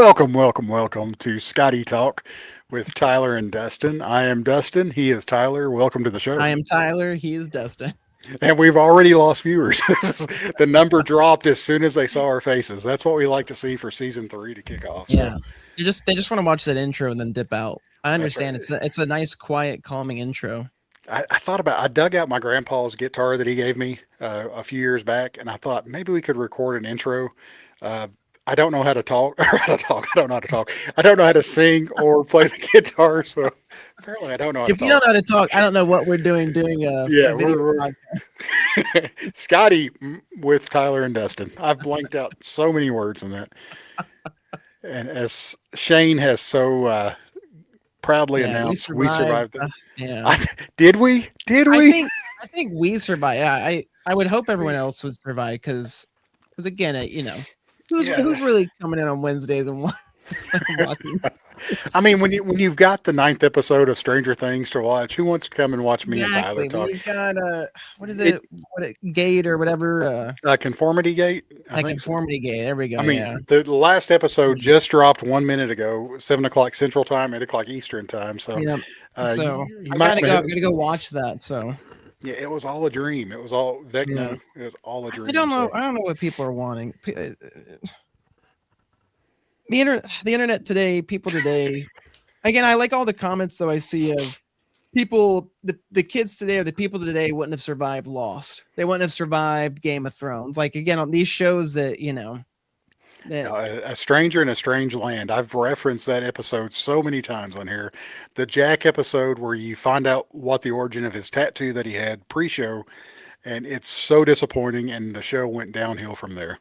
Welcome to Skottie Talk with Tyler and Dustin. I am Dustin. He is Tyler. Welcome to the show. I am Tyler. He is Dustin. And we've already lost viewers. The number dropped as soon as they saw our faces. That's what we like to see for season 3 to kick off. So Yeah, they just want to watch that intro and then dip out. I that's right. understand. It's a nice, quiet, calming intro. I dug out my grandpa's guitar that he gave me a few years back, and I thought maybe we could record an intro. Uh, I don't know how to talk, or how to talk. I don't know how to talk. I don't know how to sing or play the guitar, so apparently I don't know how to If you don't talk. know how to talk, I don't know what we're doing Yeah, a video we're podcast. Scotty with Tyler and Dustin. I've blanked out so many words in that. And as Shane has so proudly Yeah, we announced, we survived. survived it. Yeah, Did we? Did I we? think I think we survived. Yeah, I would hope everyone else would survive because again, who's Yeah. really coming in on Wednesdays and watching? I mean, when you've got the 9th episode of Stranger Things to watch, who wants to come and watch me and Tyler Exactly. When talk? you've got what is It it gate or whatever Conformity Gate, I that think so. conformity gate. There we go. I Yeah. mean, the last episode just dropped 1 minute ago, 7 o'clock Central Time, 8 o'clock Eastern Time. So Yeah. So you I might gotta want go. to. I gotta go watch that. So Yeah, it was all a dream. It was all yeah, Vecna. It was all a I dream. don't know. So I don't know what people are wanting. The internet today, people today. Again, I like all the comments though I see of people. The kids today or the people today wouldn't have survived Lost. They wouldn't have survived Game of Thrones. Like again on these shows that that a stranger in a strange land. I've referenced that episode so many times on here. The Jack episode where you find out what the origin of his tattoo that he had pre-show, and it's so disappointing. And the show went downhill from there.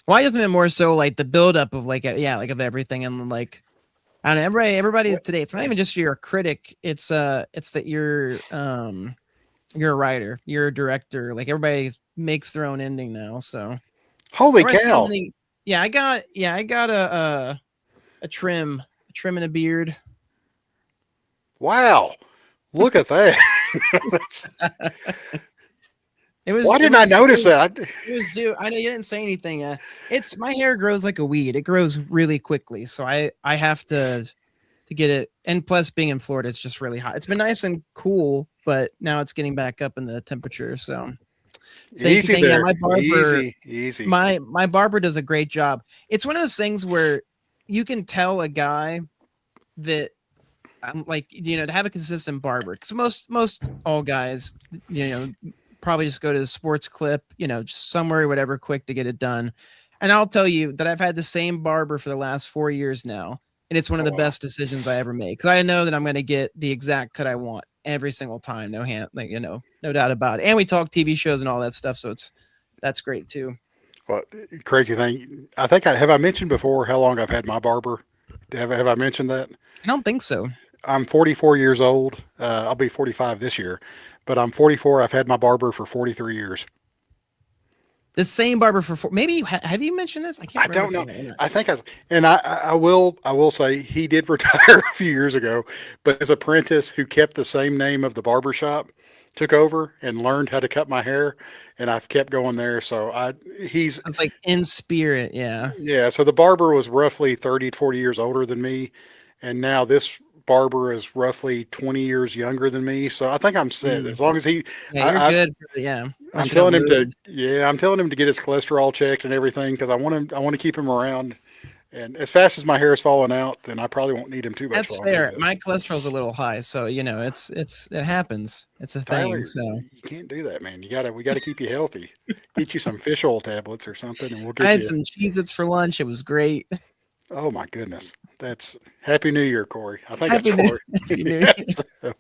well, I just meant more so like the buildup of like like of everything and like I don't know, everybody What? today. It's not even just you're a critic. It's that you're a writer, you're a director. Like everybody makes their own ending now. So Holy everybody's cow! commenting. I got a trim and a beard. Wow, look at that. That's, It was why it didn't I was notice it that? was due. I know you didn't say anything. It's my hair grows like a weed. It grows really quickly, so I have to get it. And plus, being in Florida, it's just really hot. It's been nice and cool, but now it's getting back up in the temperature. So same Easy thing. Yeah, there. my barber, Easy, easy. my barber does a great job. It's one of those things where you can tell a guy that I'm like to have a consistent barber because most all guys probably just go to the sports clip just somewhere whatever quick to get it done. And I'll tell you that I've had the same barber for the last 4 years now, and it's one of Oh the wow. best decisions I ever made because I know that I'm going to get the exact cut I want every single time. No doubt about it. And we talk TV shows and all that stuff, so that's great too. Well, crazy thing. I think I mentioned before how long I've had my barber. Have I mentioned that? I don't think so. I'm 44 years old. I'll be 45 this year, but I'm 44. I've had my barber for 43 years. The same barber for maybe have you mentioned this? I can't I remember. don't know. If you I think I will say he did retire a few years ago, but his apprentice who kept the same name of the barber shop took over and learned how to cut my hair, and I've kept going there. So he's It's like in spirit, yeah. yeah. So the barber was roughly 30 to 40 years older than me, and now this barber is roughly 20 years younger than me. So I think I'm set Mm. as long as Yeah, you're I, good for yeah. I'm Unless you don't telling him to, move. yeah, I'm telling him to get his cholesterol checked and everything because I want to keep him around. And as fast as my hair is falling out, then I probably won't need him too much That's longer. fair. But My cholesterol's a little high, so it happens. It's a Tyler, thing. So you can't do that, man. We gotta keep you healthy. Get you some fish oil tablets or something, and we'll I get had you. some Cheez-Its for lunch. It was great. Oh my goodness, that's Happy New Year, Corey. I think that's Happy New, Corey. Happy New Year. Yes,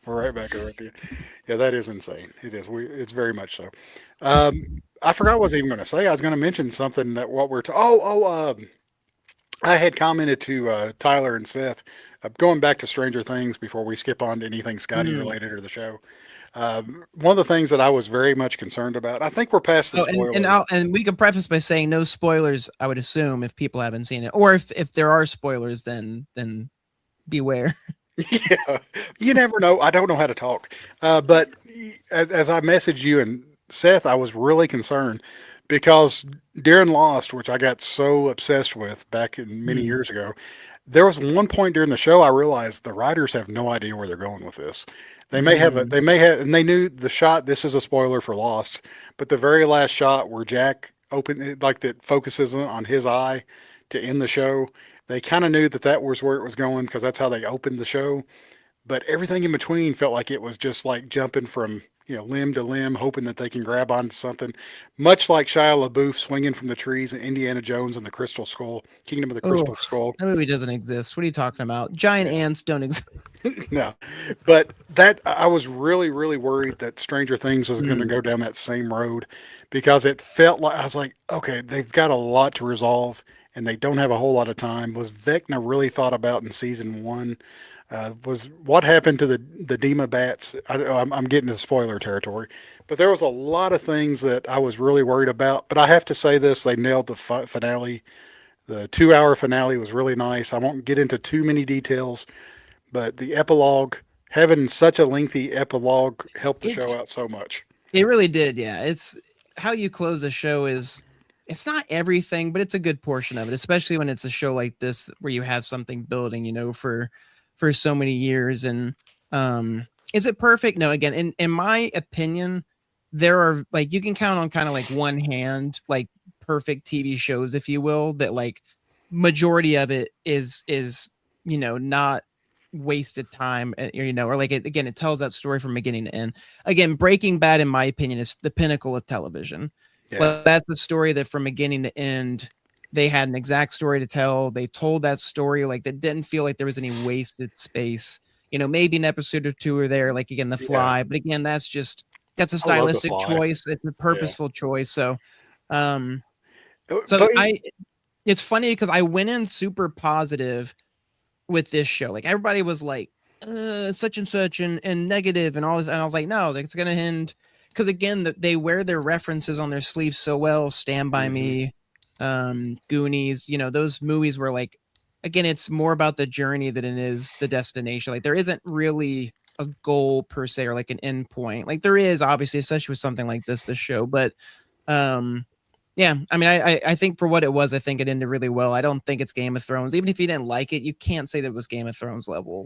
we're right back over with you. Yeah, that is insane. It is. It's very much so. I forgot what I was even going to say. I was going to mention something that what we're. I had commented to Tyler and Seth, going back to Stranger Things before we skip on to anything Scotty Mm. related or the show. One of the things that I was very much concerned about, I think we're past the Oh, and spoilers. we could preface by saying no spoilers. I would assume if people haven't seen it, or if there are spoilers, then beware. Yeah, you never know. I don't know how to talk. But as I messaged you and Seth, I was really concerned because during Lost, which I got so obsessed with back in many Hmm. years ago, there was one point during the show I realized the writers have no idea where they're going with this. Mm. They may have, and they knew the shot. This is a spoiler for Lost, but the very last shot where Jack like that focuses on his eye to end the show. They kind of knew that that was where it was going because that's how they opened the show. But everything in between felt like it was just like jumping from limb to limb, hoping that they can grab onto something, much like Shia LaBeouf swinging from the trees in Indiana Jones and the Crystal Skull, Kingdom of the Oh, Crystal Skull. that movie doesn't exist. What are you talking about? Giant Yeah, ants don't exist. no, but that I was really really worried that Stranger Things was going to Mm. go down that same road because it felt like I was like, okay, they've got a lot to resolve. And they don't have a whole lot of time. Was Vecna really thought about in season one? Was what happened to the Dema bats? I'm getting into spoiler territory, but there was a lot of things that I was really worried about. But I have to say this: they nailed the finale. The 2 hour finale was really nice. I won't get into too many details, but the epilogue, having such a lengthy epilogue, helped the show It's out so much. It really did, yeah. It's how you close a show is it's not everything, but it's a good portion of it, especially when it's a show like this where you have something building, for so many years. And is it perfect? No, again, in my opinion, there are like you can count on kind of like one hand, like perfect TV shows, if you will, that like majority of it is not wasted time, or like again, it tells that story from beginning to end. Again, Breaking Bad, in my opinion, is the pinnacle of television. Yeah. Like that's the story that from beginning to end, they had an exact story to tell. They told that story like that didn't feel like there was any wasted space. Maybe an episode or two are there, like again, The Yeah. Fly, but again, that's a I love The stylistic Fly. choice. It's a Yeah. purposeful choice. Um, so But I, it's funny because I went in super positive with this show. Like everybody was like, such and such and negative and all this. And I was like, no, like it's gonna end because again, that they wear their references on their sleeves so well. Stand by mhm. Me, Goonies, those movies were like again, it's more about the journey than it is the destination. Like there isn't really a goal per se or like an end point. Like there is obviously, especially with something like this show, but um yeah, I mean, I think for what it was, I think it ended really well. I don't think it's Game of Thrones. Even if you didn't like it, you can't say that it was Game of Thrones level.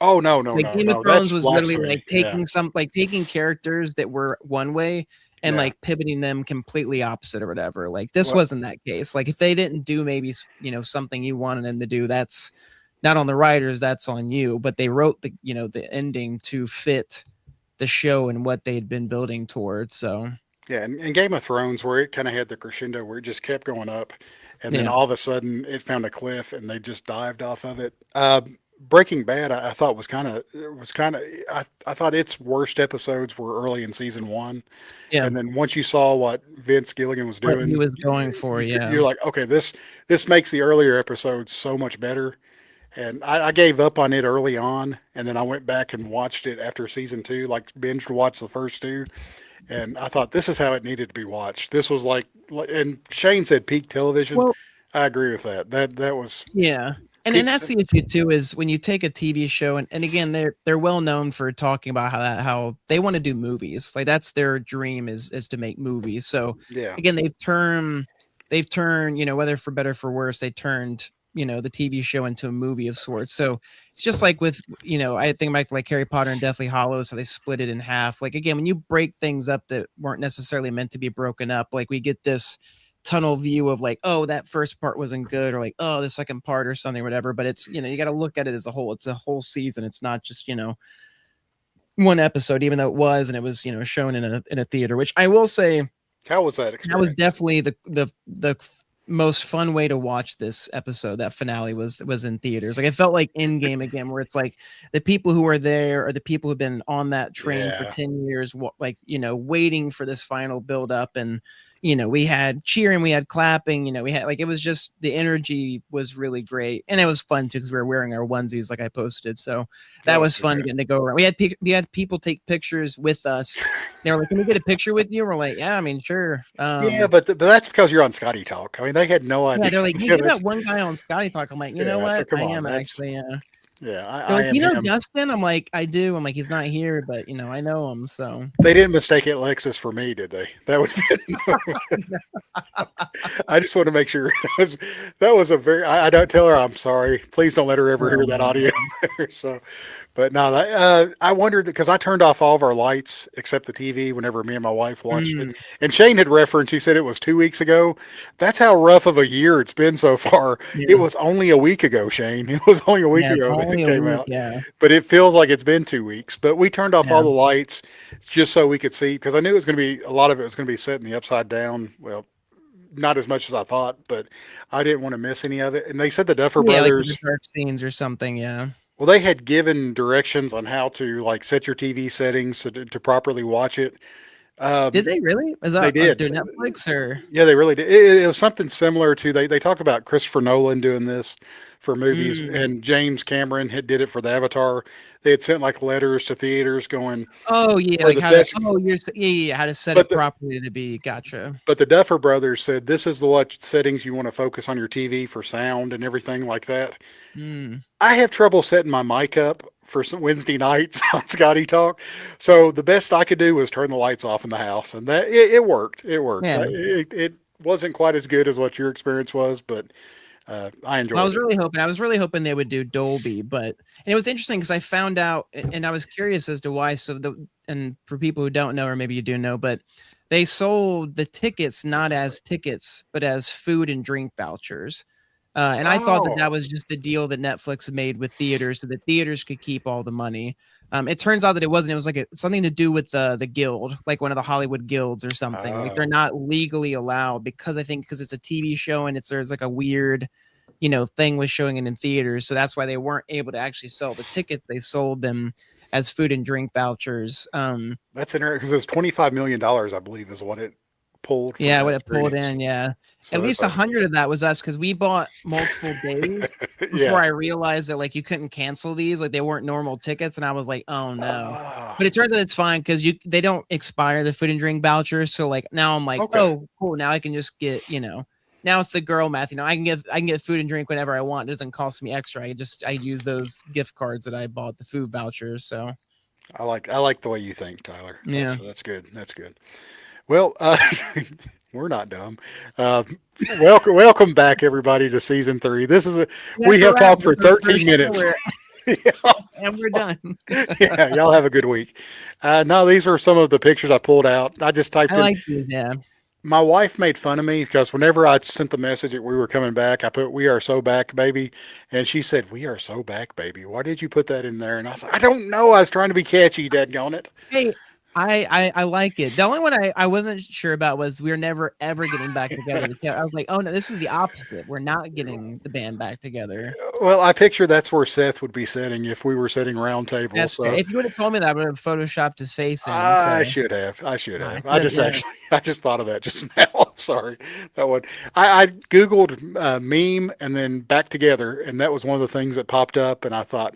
Oh no no Like no Game of no! Thrones That's was literally blasphemy. like Yeah. taking characters that were one way and Yeah. like pivoting them completely opposite or whatever. Like this Well, wasn't that case. Like if they didn't do maybe something you wanted them to do, that's not on the writers, that's on you. But they wrote the ending to fit the show and what they'd been building towards. So yeah, and Game of Thrones, where it kind of had the crescendo, where it just kept going up, and then yeah, all of a sudden it found a cliff, and they just dived off of it. Breaking Bad, I thought I thought its worst episodes were early in season one, yeah, and then once you saw what Vince Gilligan was what he doing, was going for, yeah. you're like, okay, this makes the earlier episodes so much better. And I gave up on it early on, and then I went back and watched it after season two, like binged watched the first two, and I thought this is how it needed to be watched. This was and Shane said peak television. Well, I agree with that. That was yeah. And peak. that's the issue too is when you take a TV show and again they're well known for talking about how they want to do movies. Like that's their dream is to make movies. So Yeah, again they've turned, whether for better or for worse, they turned, the TV show into a movie of sorts. So it's just like with, I think back to like Harry Potter and Deathly Hollows, so they split it in half. Like again, when you break things up that weren't necessarily meant to be broken up, like we get this tunnel view of like, oh, that first part wasn't good, or like, oh, the second part or something, or whatever. But it's, you got to look at it as a whole. It's a whole season. It's not just, one episode, even though it was, and it was, shown in a theater, which I will say how was that that was experience? definitely the most fun way to watch this episode. That finale was in theaters. Like it felt like in game again, where it's like the people who are there are the people who've been on that train for Yeah, 10 years, like waiting for this final build up. And we had cheering, we had clapping, we had like it was just the energy was really great, and it was fun too because we were wearing our onesies like I posted. So that that was was so fun good. getting to go around. We had people take pictures with us. They were like, "Can we get a picture with you?" We're like, "Yeah, I mean, sure." Yeah, but that's because you're on Scotty Talk. I mean, they had no Yeah, idea. they're like, "Hey, Yeah, you're that one guy on Scotty Talk." I'm like, "You know yeah. So what? come I on, am actually." Yeah. Yeah, They're I like, am "You know him. Dustin?" I'm like, "I do." I'm like, "He's not here, but I know him." So They didn't mistake it Lexus for me, did they? That would be. I just want to make sure that was a very. I don't tell her I'm sorry. Please don't let her ever oh hear that audio. man. There. So, but no, I wondered because I turned off all of our lights except the TV whenever me and my wife watched it. Mm, And Shane had referenced. He said it was 2 weeks ago. That's how rough of a year it's been so far. It yeah. was only a week ago, Shane. It was only a week Yeah, it's ago that only it a came week. out. Yeah. But it feels like it's been 2 weeks. But we turned off all Yeah. the lights just so we could see because I knew it was going to be a lot of it was going to be set in the upside down. Well, not as much as I thought, but I didn't want to miss any of it. And they said the Duffer Yeah, like with the brothers, dark scenes or something. Yeah. well, they had given directions on how to like set your TV settings to properly watch it. Did Um, they really? Is they that did. through Netflix or? Yeah, they really did. It was something similar to they talk about Christopher Nolan doing this for movies, Mm. and James Cameron had did it for the Avatar. They had sent like letters to theaters going Oh yeah, for like the how to. best, Oh, yeah, how to set but it the properly to be. Gotcha. but the Duffer brothers said this is the what settings you want to focus on your TV for sound and everything like that. Mm. I have trouble setting my mic up for some Wednesday nights on Scotty Talk. So the best I could do was turn the lights off in the house, and that it worked. It worked. Yeah. It wasn't quite as good as what your experience was, but I Well, enjoyed it. I was really hoping they would do Dolby, but and it was interesting because I found out, and I was curious as to why. So the and for people who don't know, or maybe you do know, but they sold the tickets not as tickets, but as food and drink vouchers. And I thought that Oh, that was just the deal that Netflix made with theaters, so that theaters could keep all the money. It turns out that it wasn't. It was like something to do with the guild, like one of the Hollywood guilds or something. Like they're oh, not legally allowed because I think because it's a TV show and there's like a weird thing with showing it in theaters. So that's why they weren't able to actually sell the tickets. They sold them as food and drink vouchers. that's interesting because it's $25 million, I believe, is what it pulled from Yeah, what that it pulled screenings. in. Yeah, So at that's least 100 of that was us because we bought multiple days before yeah. I realized that like you couldn't cancel these, like they weren't normal tickets, and I was like, oh no. Ah, But it turns out it's fine because they don't expire the food and drink vouchers. So like now I'm like, okay. oh cool, now I can just get now it's the girl math. I can get food and drink whenever I want. It doesn't cost me extra. I use those gift cards that I bought the food vouchers. So I like the way you think, Tyler. yeah, That's good. That's good. Well, we're not dumb. Uh, welcome back, everybody, to season 3. This is we have we to have wrap talked with for our 13 first show minutes. Yeah, and we're done. yeah, y'all have a good week. No, these are some of the pictures I pulled out. I just I typed in. like these. Yeah. My wife made fun of me because whenever I sent the message that we were coming back, I put "We are so back, baby," and she said, "We are so back, baby." Why did you put that in there? And I was like, I don't know. I was trying to be catchy, dadgone it. Hey, I like it. The only one I wasn't sure about was we're never ever getting back together. I was like, oh no, this is the opposite. We're not getting the band back together. Well, I picture that's where Seth would be sitting if we were sitting round table. That's fair. So If you would have told me that, I would have photoshopped his face in. I So should have. I should I have. I should have. just Yeah. actually, I just thought of that just now. Sorry, that one. I googled meme and then back together, and that was one of the things that popped up. And I thought,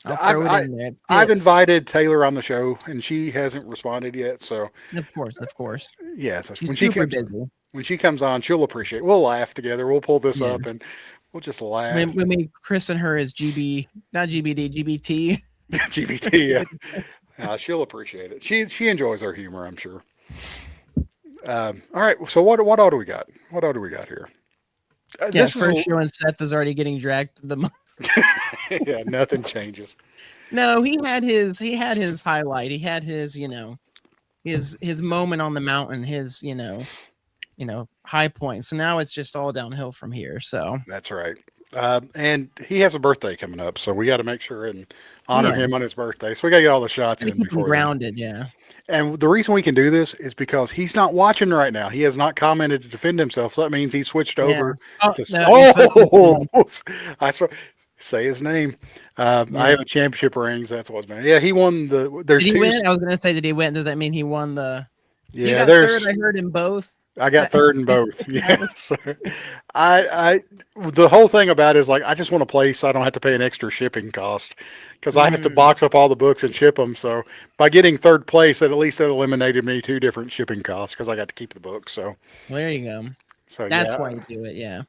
I'll I've throw it in there. It I've fits. invited Taylor on the show, and she hasn't responded yet. So Of course, of course. yeah, so She's super busy. when she comes on, she'll appreciate. We'll laugh together. We'll pull this Yeah. up, and we'll just laugh. When we christen her as GB, not GBD, GBT. GBT, yeah. She'll appreciate it. She enjoys our humor, I'm sure. All right, so what all do we got? What all do we got here? Yeah, This is first show and Seth is already getting dragged to the yeah, nothing changes. No, he had his highlight. He had his, his moment on the mountain, his, high point. So now it's just all downhill from here. So That's right. And he has a birthday coming up, so we got to make sure and honor yeah, him on his birthday. So we got to get all the shots gotta in keep him before then. grounded. Yeah. And the reason we can do this is because he's not watching right now. He has not commented to defend himself. So that means he switched Yeah. over Oh to. no, he's voting for Oh, him. I swear, say his name. I Yeah. have a championship rings. That's what's man. Yeah, he won the. There's Did he two. win? I was gonna say, did he win? Does that mean he won the? You Yeah, got third. there's. I heard him both. I got third in both. That was Yes. I the whole thing about it is like I just want a place so I don't have to pay an extra shipping cost because I have to mm, box up all the books and ship them. So by getting third place, at least that eliminated me 2 different shipping costs because I got to keep the books. So well, there you go. so That's yeah, why you do it. Yeah.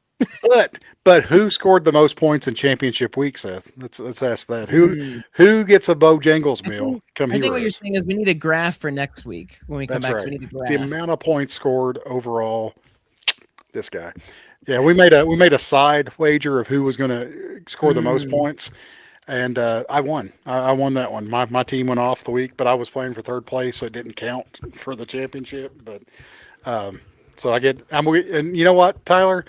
But who scored the most points in championship week, Seth? Let's ask that. Mm. Who gets a Bojangles I meal think come I think what you're Heroes? saying is we need a graph for next week when we come That's back. So right. we need a The graph. amount of points scored overall. This guy. Yeah, we made a side wager of who was going to score the most Mm. points, and I won. I won that one. My team went off the week, but I was playing for third place, so it didn't count for the championship. But um, so I get. And you know what, Tyler?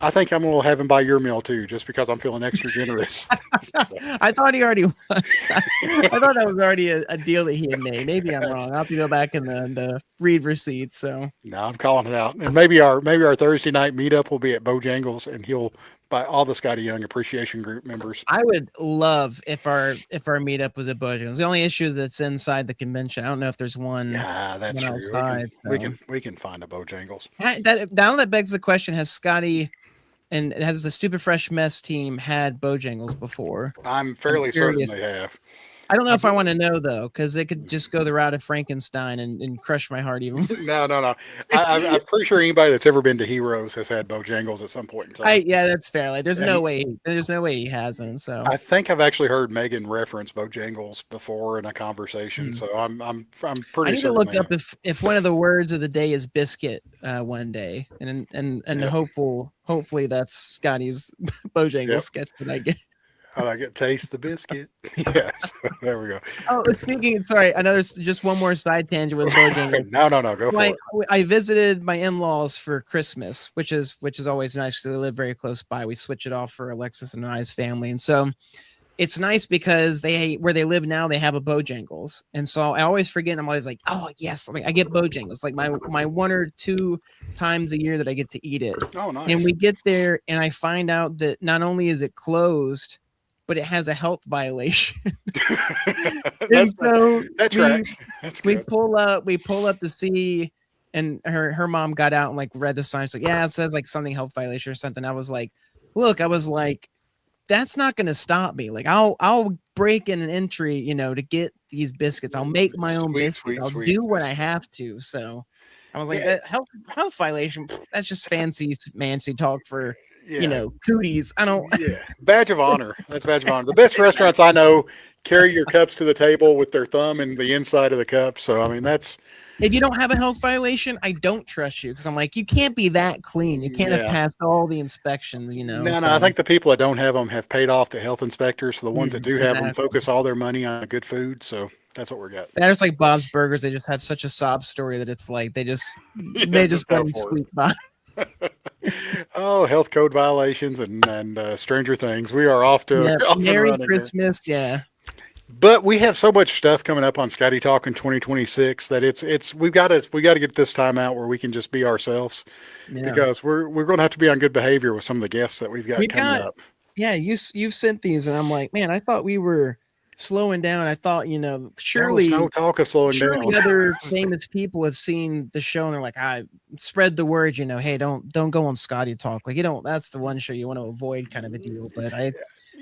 I think I'm going to have him buy your meal too, just because I'm feeling extra generous. So, I thought he already was. I thought that was already a deal that he had made. Maybe I'm wrong. I'll have to go back in the read receipts. So no, I'm calling it out. And maybe our Thursday night meetup will be at Bojangles, and he'll buy all the Scotty Young Appreciation Group members. I would love if our meetup was at Bojangles. The only issue is it's inside the convention. I don't know if there's one Yeah, that's one true. We can outside. we So can we can find a Bojangles. that now that begs the question: has Scotty and has the Stupid Fresh Mess team had Bojangles before? I'm I'm fairly certain curious. they have. I don't know I, if I want to know though, because they could just go the route of Frankenstein and crush my heart even. no, no, no. I'm pretty sure anybody that's ever been to Heroes has had Bojangles at some point in time. Yeah, that's fair. Like, And there's no way he hasn't. So I think I've actually heard Megan reference Bojangles before in a conversation, hmm. so I'm I pretty need to certain look they. up if one of the words of the day is biscuit one day, and Yep, hopefully that's Scotty's Bojangles yep. sketch that I get. I like it. Taste the biscuit. Yes, there we go. Oh, speaking, sorry, another just one more side tangent with Bojangles. No, no, no. Go So for it. I visited my in-laws for Christmas, which is always nice because they live very close by. We switch it off for Alexis and I's family, and so it's nice because where they live now they have a Bojangles, and so I always forget. I'm always like, oh yes, I get Bojangles like my one or two times a year that I get to eat it. Oh, And nice. we get there, and I find out that not only is it closed, but it has a health violation. And That's so that we tracks. That's we good. pull up to see, and her mom got out and like read the sign. She's like, yeah, it says like something health violation or something. I was like, look, I was like, that's not going to stop me. Like I'll break in an entry, to get these biscuits. I'll make my own Sweet, biscuits. sweet, I'll sweet. do what That's I have to. So I was like, yeah. that health violation. That's just fancy talk for Yeah. cooties. I don't. Yeah, badge of honor. That's badge of honor. The best restaurants I know carry your cups to the table with their thumb in the inside of the cup. So I mean, that's If you don't have a health violation, I don't trust you because I'm like, you can't be that clean. You can't have yeah. passed all the inspections. No, no. I So think the people that don't have them have paid off the health inspectors. So the ones that do have them exactly. focus all their money on good food. So that's what we got. There's like Bob's Burgers. They just have such a sob story that it's like they just Yeah, they just just let go them for it. squeak by. Oh, health code violations and Stranger Things. We are off to Yeah. off and Merry running here. Christmas. Yeah. But we have so much stuff coming up on Scotty Talk in 2026 that it's we got to get this time out where we can just be ourselves Yeah. because we're going to have to be on good behavior with some of the guests that we've got We've coming got up. yeah, you've sent these and I'm like, man, I thought we were slowing down. I thought, There was no surely talk of slowing down. other famous people have seen the show and they're like, I spread the word, hey, don't go on Scotty Talk. Like, that's the one show you want to avoid kind of a deal. But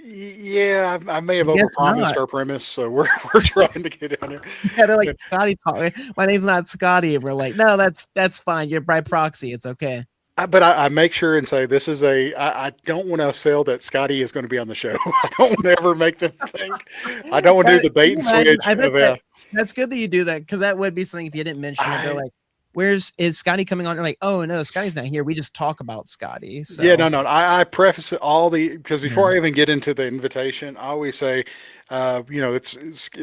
Yeah, I may I have guess overpromised not. our premise, so we're trying to get down Yeah, they're like there. Scotty Talk. My name's not Scotty. And we're like, no, that's fine. You're by proxy. It's okay. But I make sure and say this is I don't want to sell that Scotty is going to be on the show. I don't want to ever make them think. I don't want to do the Can bait you and imagine? switch I bet of that's good that you do that because that would be something if you didn't mention it. They're I like, is Scotty coming on? They're like, oh no, Scotty's not here. We just talk about Scotty. Yeah, So no, no. I preface it all the because yeah. before I even get into the invitation, I always say, it's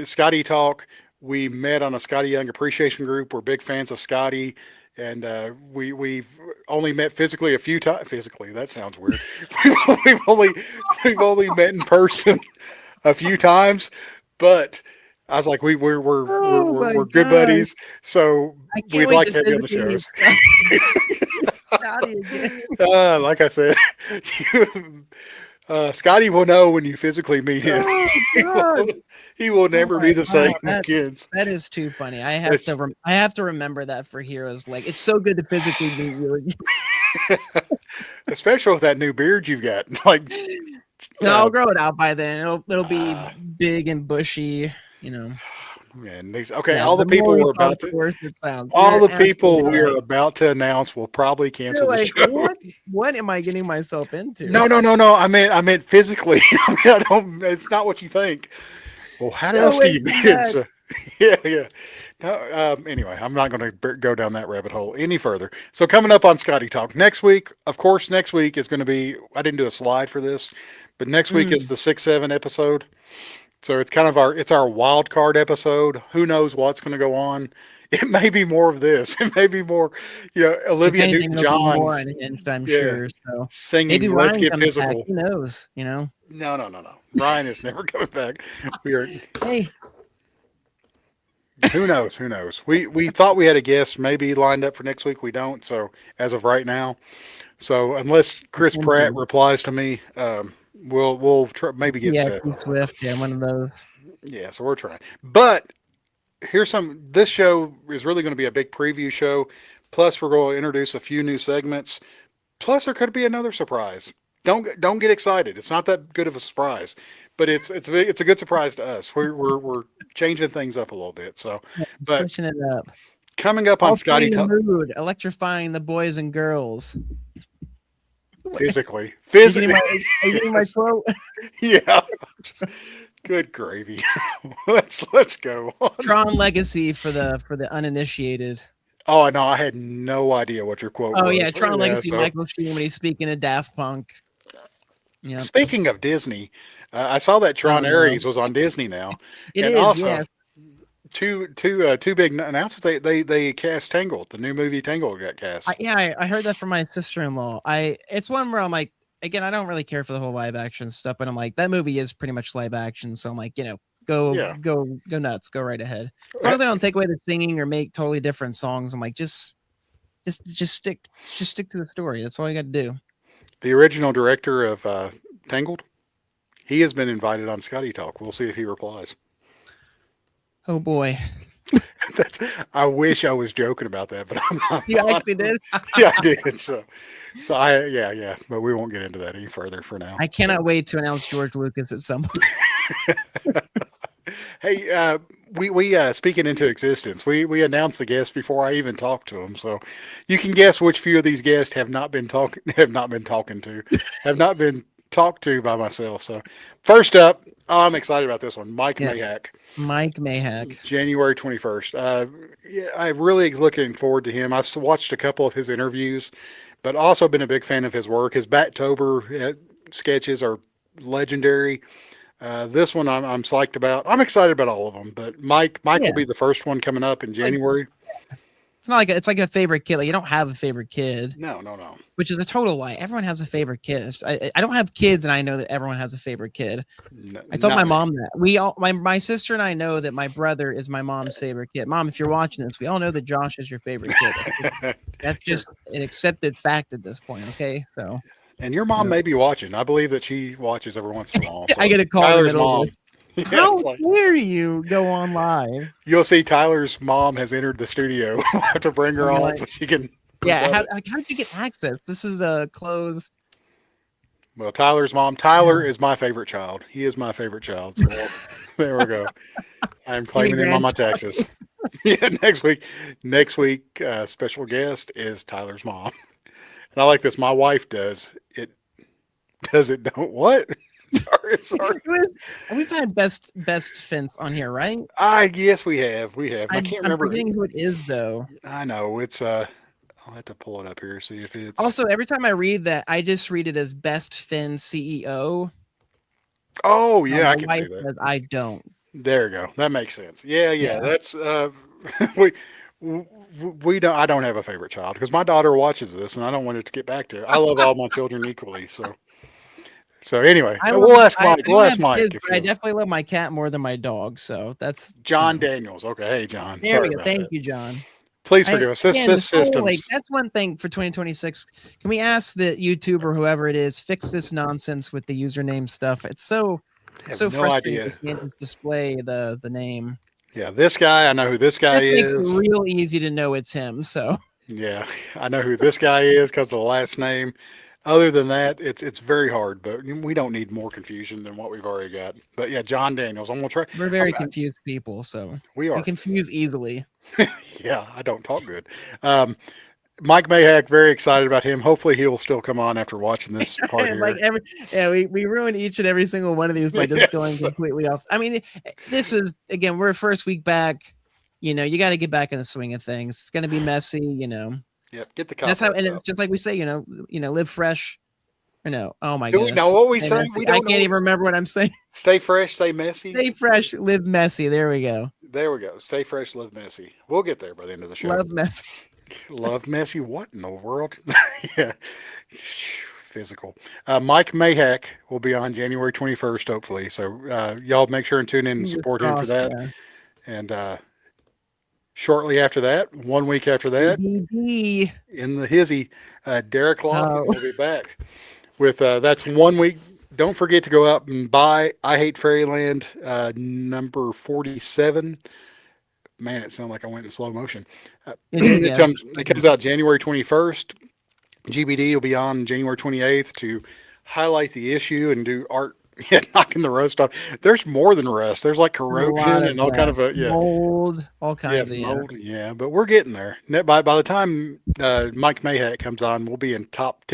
Scotty Talk. We met on a Scotty Young Appreciation Group. We're big fans of Scotty, and we've only met physically a few times. Physically, that sounds weird. we've only we've only met in person a few times, but I was like, Oh my we're good gosh. buddies, so I can't we'd wait like to to have you on the physically meet shows. Scotty again. Like I said, Scotty will know when you physically meet him. Oh he, will, God. he will Oh never my be the same wow. again. That is too funny. It's I have to remember that for heroes. Like it's so good to physically meet you again. especially with that new beard you've got. Like, No, uh, I'll grow it out by then. It'll be uh, big and bushy. And these, okay, Yeah, all the the more people we we're talk, about the to, worse it sounds. all You're the absolutely people we right. are about to announce will probably You're cancel the like, show. what am I getting myself into? No, no, no, no. I meant physically. I mean, I don't. It's not what you think. Well, how No else do way, you come mean it? back. So, yeah, yeah. No, anyway, I'm not going to go down that rabbit hole any further. So coming up on Scotty Talk next week, of course, next week is going to be. I didn't do a slide for this, but next week is Mm, the 6-7 episode. So it's kind of our wild card episode. Who knows what's going to go on? It may be more of this. It may be more, if Olivia anything, it'll be more Newton-John's, unhinged, I'm yeah, sure. So maybe singing "Let's Ryan Get comes back. Physical." Who knows? You know. No, no, no, no. Ryan is never coming back. We are. Hey, Who knows? Who knows? We thought we had a guest maybe lined up for next week. We don't. So as of right now, so unless Chris Pratt attention. replies to me, we'll maybe get Yeah, Seth T on. Swift. Yeah, one of those. Yeah, so we're trying. But here's some. This show is really going to be a big preview show. Plus, we're going to introduce a few new segments. Plus, there could be another surprise. Don't get excited. It's not that good of a surprise, but it's a good surprise to us. We're changing things up a little bit. So, Yeah, but switching it up. coming up on Scotty Altering the Talk, mood, electrifying the boys and girls. physically, Are you getting physically, my? Are you getting my quote? yeah. Good gravy. Let's go on. Tron Legacy for the uninitiated. Oh no, I had no idea what your quote Oh yeah, was. Tron Yeah. Legacy. So Michael Sheen when he's speaking to Daft Punk. Yep. speaking of Disney, I saw that Oh Tron no, Ares was on Disney now, it and is. also Yes. two big announcements. They cast Tangled. The new movie Tangled got cast. I heard that from my sister-in-law. It's one where I'm like, again, I don't really care for the whole live action stuff, but I'm like, that movie is pretty much live action, so I'm like, Yeah. go nuts, go right ahead. As long as they don't take away the singing or make totally different songs, I'm like, just stick to the story. That's all you got to do. The original director of Tangled, he has been invited on Scotty Talk. We'll see if he replies. Oh boy, That's. I wish I was joking about that, but I'm not. you actually did. Yeah, I did. So yeah. But we won't get into that any further for now. I cannot wait to announce George Lucas at some point. Hey, we speaking into existence. We announced the guests before I even talked to them, so you can guess which few of these guests have not been talking to, have not been talked to by myself. So first up, I'm excited about this one. Mike Yeah. Mayhack, Mike Mayhack. January 21st. Yeah, I really is looking forward to him. I've watched a couple of his interviews, but also been a big fan of his work. His Backtober sketches are legendary. This one I'm psyched about. I'm excited about all of them, but Mike Yeah, will be the first one coming up in like January. it's not like it's like a favorite kid. Like you don't have a favorite kid, No, no, no. which is a total lie. Everyone has a favorite kid. I don't have kids, and I know that everyone has a favorite kid. I told Not my me. mom that we all my sister and I know that my brother is my mom's favorite kid. Mom, if you're watching this, we all know that Josh is your favorite kid. That's Your- just an accepted fact at this point. Okay, so and your mom yeah. may be watching. I believe that she watches every once in a while. I So get a call in the Tyler's middle of mom. this. Yeah, How it's like dare you go on live? you'll see Tyler's mom has entered the studio. I have to bring her I'm on like, so she can yeah, rebut it. how did you get access? This is a closed. Well, Tyler's mom. Tyler is my favorite child. He is my favorite child. So there we go. I'm Any claiming him on my taxes. Yeah, next week, special guest is Tyler's mom. And I like this. My wife does it. Does it? Don't what? Sorry. We've had best fence on here, right? I guess we have. We have. I can't I'm remember. forgetting who it is though. I know it's. I'll have to pull it up here see if it's. Also, every time I read that, I just read it as best Finn CEO. Oh No, yeah, my I can see wife that. says I don't. There you go. That makes sense. Yeah, yeah. Yeah. That's we we don't. I don't have a favorite child because my daughter watches this, and I don't want it to get back to her. I love all my children equally. So anyway, we'll ask I Mike. We'll don't ask have Mike kids, if but I definitely love my cat more than my dog. So that's John Daniels. Okay, hey John. there Sorry we go. about Thank that. you, John. Please forgive us. Again, This this whole, like systems. that's one thing for 2026. Can we ask the YouTube or whoever it is fix this nonsense with the username stuff? It's so I have no frustrating. idea. You can't just display the name. Yeah, this guy. I know who this guy This makes it is. real easy to know it's him. So Yeah, I know who this guy is because of the last name. Other than that, it's very hard. But we don't need more confusion than what we've already got. But yeah, John Daniels. I'm gonna try. We're very confused people, so We we are. confuse easily. Yeah, I don't talk good. Um, Mike Mayhack, very excited about him. Hopefully, he will still come on after watching this part And like here. every yeah, we ruin each and every single one of these by just going Yes. completely off. I mean, this is again, we're first week back. You got to get back in the swing of things. It's going to be messy, Yep. Get the That's how, cobwebs and it's out. just like we say, live fresh. Or no, oh my Do we know goodness, what we stay say? messy. We I don't know can't what we even say. remember what I'm saying. Stay fresh, stay messy. Stay fresh, live messy. There we go. There we go. Stay fresh, live messy. We'll get there by the end of the show. Love messy. Love messy. What in the world? Yeah. Physical. Mike Mayhack will be on January 21st, hopefully. So y'all make sure and tune in and Fingers support him for crossed. that. Yeah. And shortly after that, 1 week after that, ABB. in the hizzy, Derek Lofton Oh, will be back with that's 1 week. Don't forget to go out and buy I Hate Fairyland number 47. Man, it sounded like I went in slow motion. it did. It Yeah. comes out January 21st. GBD will be on January 28th to highlight the issue and do art. Yeah, knocking the rust off. There's more than rust. There's like There's a lot corrosion of and all kind of a mold, all yeah, kinds of mold. Yeah, but we're getting there. By the time Mike Mayhack comes on, we'll be in top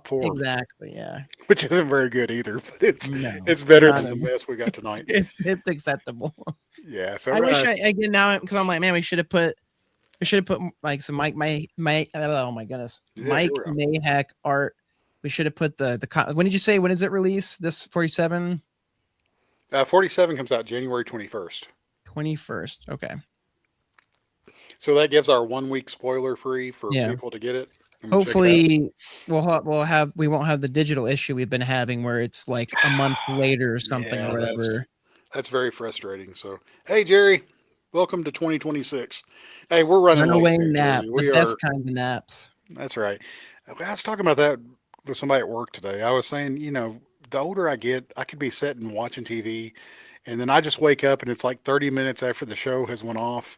form, exactly. Yeah. which isn't very good either. But No, it's better not than a, the mess we got tonight. it's acceptable. Yeah. I So wish I again now because I'm like, man, we should have put like some oh my goodness, yeah, here Mike we go. Mayhack art. We should have put when did you say, when does it release? This 47 47 comes out January 21st. 21st. Okay. So that gives our 1 week spoiler free for Yeah. people to get it and check it out. Hopefully we won't have the digital issue we've been having where it's like a month later or something or Yeah, whatever. that's very frustrating. So, hey Jerry, welcome to 2026. Hey, we're running late Runaway too, nap, Jerry. the We best are. kinds of naps. That's right. I was talking about that with somebody at work today. I was saying, the older I get, I could be sitting watching TV, and then I just wake up and it's like 30 minutes after the show has went off,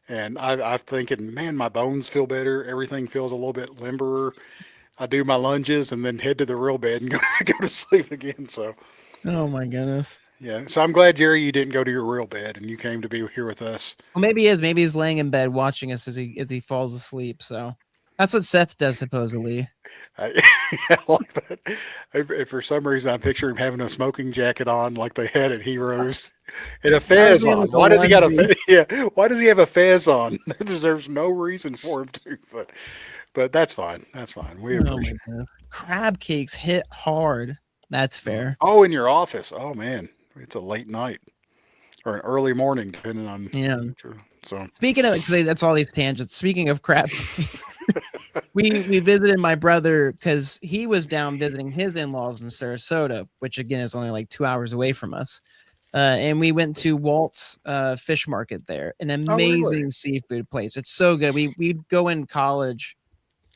and I'm thinking, man, my bones feel better. Everything feels a little bit limberer. I do my lunges and then head to the real bed and go to sleep again. So Oh my goodness. yeah. So I'm glad, Jerry, you didn't go to your real bed and you came to be here with us. Well, maybe he is. Maybe he's laying in bed watching us as he falls asleep. So that's what Seth does supposedly. I, I like that. For some reason, I picture him having a smoking jacket on, like they had at Heroes, and a fez Probably in on. like a Why does he got a onesie. yeah? Why does he have a fez on? There's no reason for him to, but that's fine. That's fine. We Oh my appreciate. goodness. Crab cakes hit hard. That's It. fair. Oh, in your office. Oh man, it's a late night or an early morning, depending on. Yeah. So Speaking of, because that's all these tangents. Speaking of crab, we visited my brother because he was down visiting his in-laws in Sarasota, which again is only like 2 hours away from us. And we went to Walt's fish market there, an oh really? amazing seafood place. It's so good. We'd go in college,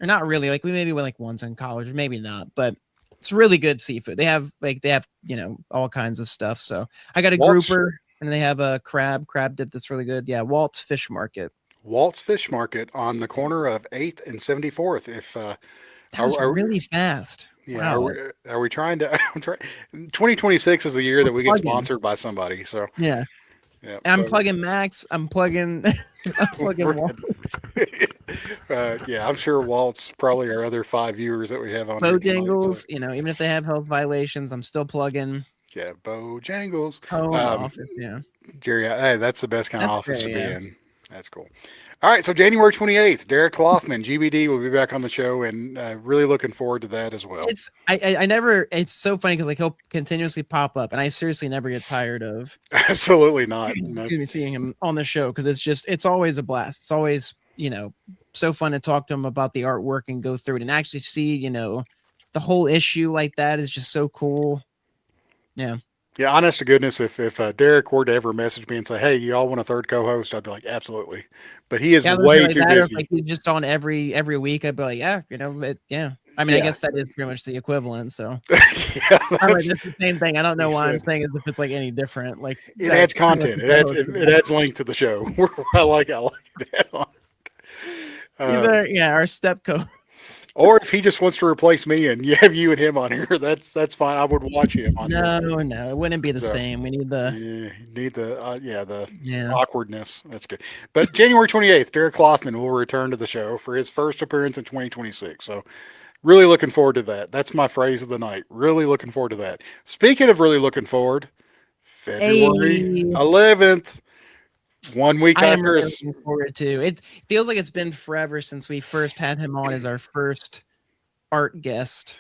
or not really. Like we maybe went like once in college, or maybe not, but it's really good seafood. They have all kinds of stuff. So I got a Walt's grouper, and they have a crab dip that's really good. Yeah, Walt's Fish Market. Walt's Fish Market on the corner of 8th and 74th. If That was really fast. yeah, Wow. are we trying to? 2026 is the year We're that we get plugging. sponsored by somebody. So Yeah. yeah, And I'm so plugging Max. I'm plugging. I'm plugging we're Walt. good. Yeah, I'm sure Walt's probably our other 5 viewers that we have on here tonight. So Bojangles. Even if they have health violations, I'm still plugging yeah, Bojangles. home Um, office. Yeah. Jerry, hey, that's the best kind of That's office fair. to be Yeah. in. That's cool. All right, so January 28th, Derek Loffman, GBD, will be back on the show, and really looking forward to that as well. It's I never. It's so funny because like he'll continuously pop up, and I seriously never get tired of Absolutely not. No, excuse me, seeing him on the show because it's always a blast. It's always so fun to talk to him about the artwork and go through it and actually see the whole issue like that is just so cool. Yeah. yeah, honest to goodness, if Derek were to ever message me and say, "Hey, you all want a third co-host?" I'd be like, "Absolutely," but he is Yeah, there's way like too that, or if busy. like he's just on every week, I'd be like, yeah, yeah. I mean, I Yeah, guess that is pretty much the equivalent. So yeah, I'm like, it's the same thing. I don't know he why I'm said. saying as if it's like any different. Like It that's adds pretty much content. the It adds co-host it, of it that. adds length to the show. I like it. On. He's Um, our step coach. Or if he just wants to replace me and you have you and him on here, that's fine. I would watch him on here. No, no, it wouldn't be the So same. We need the yeah, you need the the yeah. awkwardness. That's good. But January 28th, Derek Loughlin will return to the show for his first appearance in 2026. So really looking forward to that. That's my phrase of the night. Really looking forward to that. Speaking of really looking forward, February Hey, 11th, 1 week I am after really his. looking forward to. It feels like it's been forever since we first had him on as our first art guest.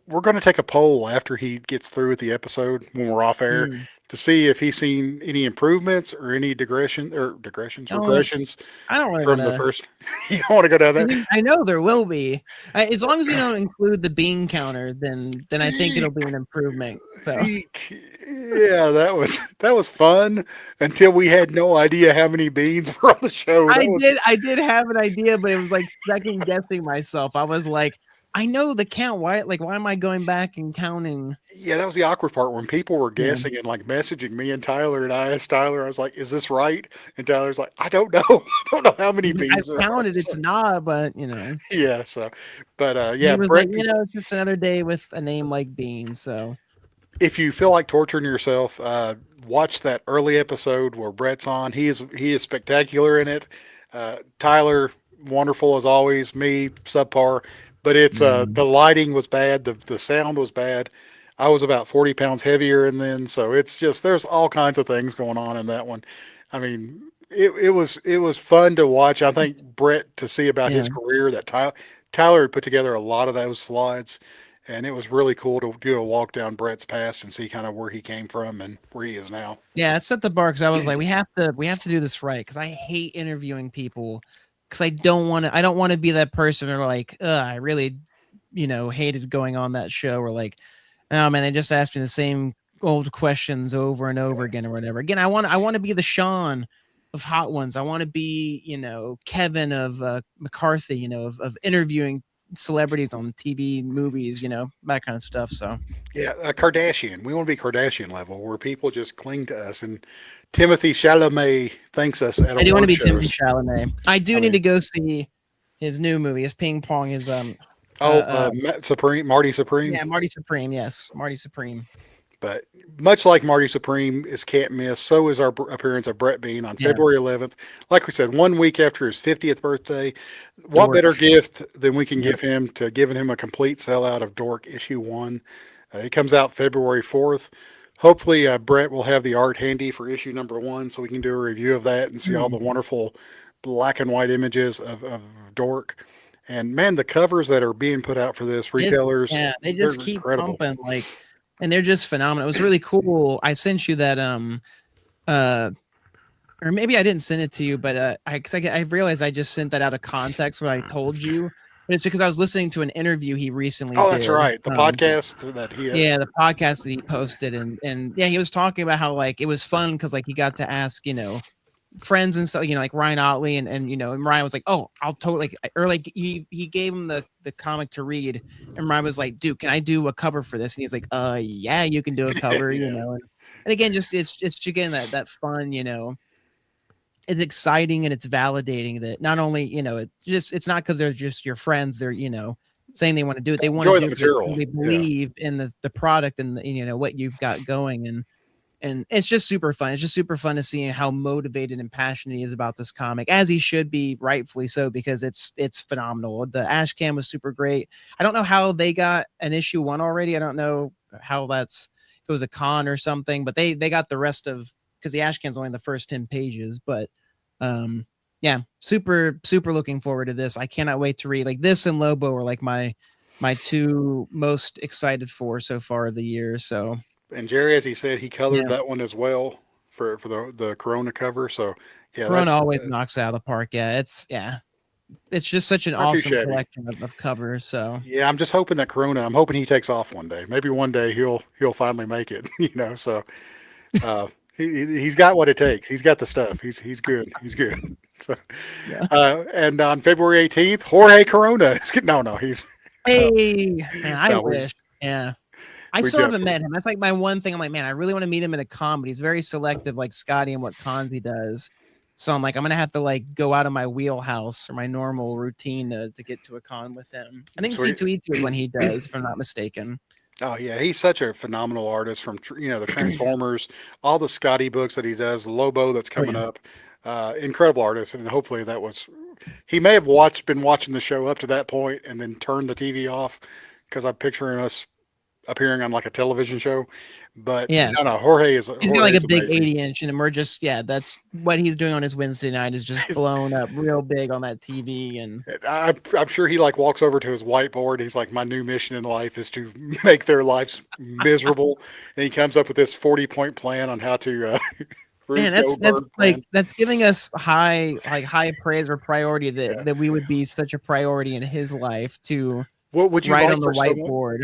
We're going to take a poll after he gets through with the episode when we're off air Hmm. to see if he's seen any improvements or any Don't regressions I don't really want from the to. first. You don't want to go down that. I know there will be. As long as you don't include the bean counter, then I think it'll Eek, be an improvement. So eek. Yeah, that was fun until we had no idea how many beans were on the show. That was I did have an idea, but it was like second guessing myself. I was like, I know the count. Why am I going back and counting? yeah, that was the awkward part when people were Yeah. guessing and like messaging me and Tyler, and I asked Tyler, I was like, "Is this right?" And Tyler's like, "I don't know, I don't know how many I've beans there are." counted. So, It's not, but yeah, so, but he yeah, was like, Brett, it's just another day with a name like Bean. So if you feel like torturing yourself, watch that early episode where Brett's on. He is spectacular in it. Tyler, wonderful as always. Me, subpar. But it's mm, the lighting was bad. The sound was bad. I was about 40 pounds heavier, and then so it's just there's all kinds of things going on in that one. I mean, it was fun to watch. I think Brett to see about yeah. his career that Tyler had put together a lot of those slides, and it was really cool to do a walk down Brett's past and see kind of where he came from and where he is now. Yeah, it set the bar because I was like, we have to do this right because I hate interviewing people because I don't want to be that person or like, I really, hated going on that show or like, oh man, they just asked me the same old questions over and over again or whatever. Again, I want to be the Sean of Hot Ones. I want to be, Kevin of McCarthy, of interviewing celebrities on TV, movies, that kind of stuff. So Yeah, a Kardashian. We want to be Kardashian level where people just cling to us. And Timothy Chalamet thanks us at I do want to award be Timothy shows. Chalamet. I I do need mean, to go see his new movie, his ping pong, his Matt Supreme, Marty Supreme. yeah, Marty Supreme. Yes, Marty Supreme. But much like Marty Supreme is can't miss, so is our appearance of Brett Bean on Yeah, February 11th. Like we said, 1 week after his 50th birthday. What better Dork. gift than we can Yep. give him to giving him a complete sellout of Dork issue 1? It comes out February 4th. Hopefully, Brett will have the art handy for issue number 1 so we can do a review of that and see all the Mm. wonderful black and white images of Dork. And man, the covers that are being put out for this, retailers, Yeah, they they're just keep incredible. pumping and they're just phenomenal. It was really cool. I sent you that uh or maybe I didn't send it to you, but I realized I just sent that out of context when I told you. But it's because I was listening to an interview he recently Oh, that's did. right. The podcast that he had. Yeah, the podcast that he posted and yeah, he was talking about how like it was fun because like he got to ask, friends and stuff, like Ryan Otley and Ryan was like, "Oh, I'll totally," or like he gave him the comic to read, and Ryan was like, "Dude, can I do a cover for this?" And he's like, yeah, you can do a cover," Yeah. and again, just it's again that fun, it's exciting and it's validating that not only it's not because they're just your friends, they're saying they want to do it, they want to Enjoy the do it, material. they Yeah. believe in the product and what you've got going and it's just super fun. It's just super fun to see how motivated and passionate he is about this comic, as he should be, rightfully so, because it's phenomenal. The Ash Cam was super great. I don't know how they got an issue 1 already. I don't know how that's if it was a con or something, but they got the rest of because the Ash Cam's only the first 10 pages. But yeah, super super looking forward to this. I cannot wait to read like this and Lobo are like my two most excited for so far of the year. So And Jerry, as he said, he colored yeah. that one as well for the Corona cover. So yeah, Corona that's always knocks it out of the park. It's just such an not too awesome shabby. collection of covers. So Yeah, I'm just hoping that Corona. I'm hoping he takes off one day. Maybe one day he'll finally make it. So he's got what it takes. He's got the stuff. He's good. He's good. So yeah. and on February 18th, Jorge Corona. No, he's uh, Hey man, I no, wish. Yeah. I we still joke. haven't met him. That's like my one thing. I'm like, man, I really want to meet him at a con, but he's very selective, like Skottie and what cons he does. So I'm like, I'm gonna have to like go out of my wheelhouse or my normal routine to get to a con with him. I think Sweet. C2E2 is when he does, if I'm not mistaken. Oh yeah, he's such a phenomenal artist from the Transformers, all the Scotty books that he does, the Lobo that's Oh coming yeah, up. Incredible artist, and hopefully that was he may have been watching the show up to that point and then turned the TV off because I'm picturing us appearing on like a television show. But yeah. no, He's got like a Jorge's big amazing. 80-inch, and we're just that's what he's doing on his Wednesday night is just blown up real big on that TV. And I'm sure he like walks over to his whiteboard. He's like, my new mission in life is to make their lives miserable, and he comes up with this 40-point plan on how to man, Rube that's Goldberg like plan. that's giving us high praise or priority Yeah. that we would be such a priority in his life to What would you write like on the for someone? whiteboard.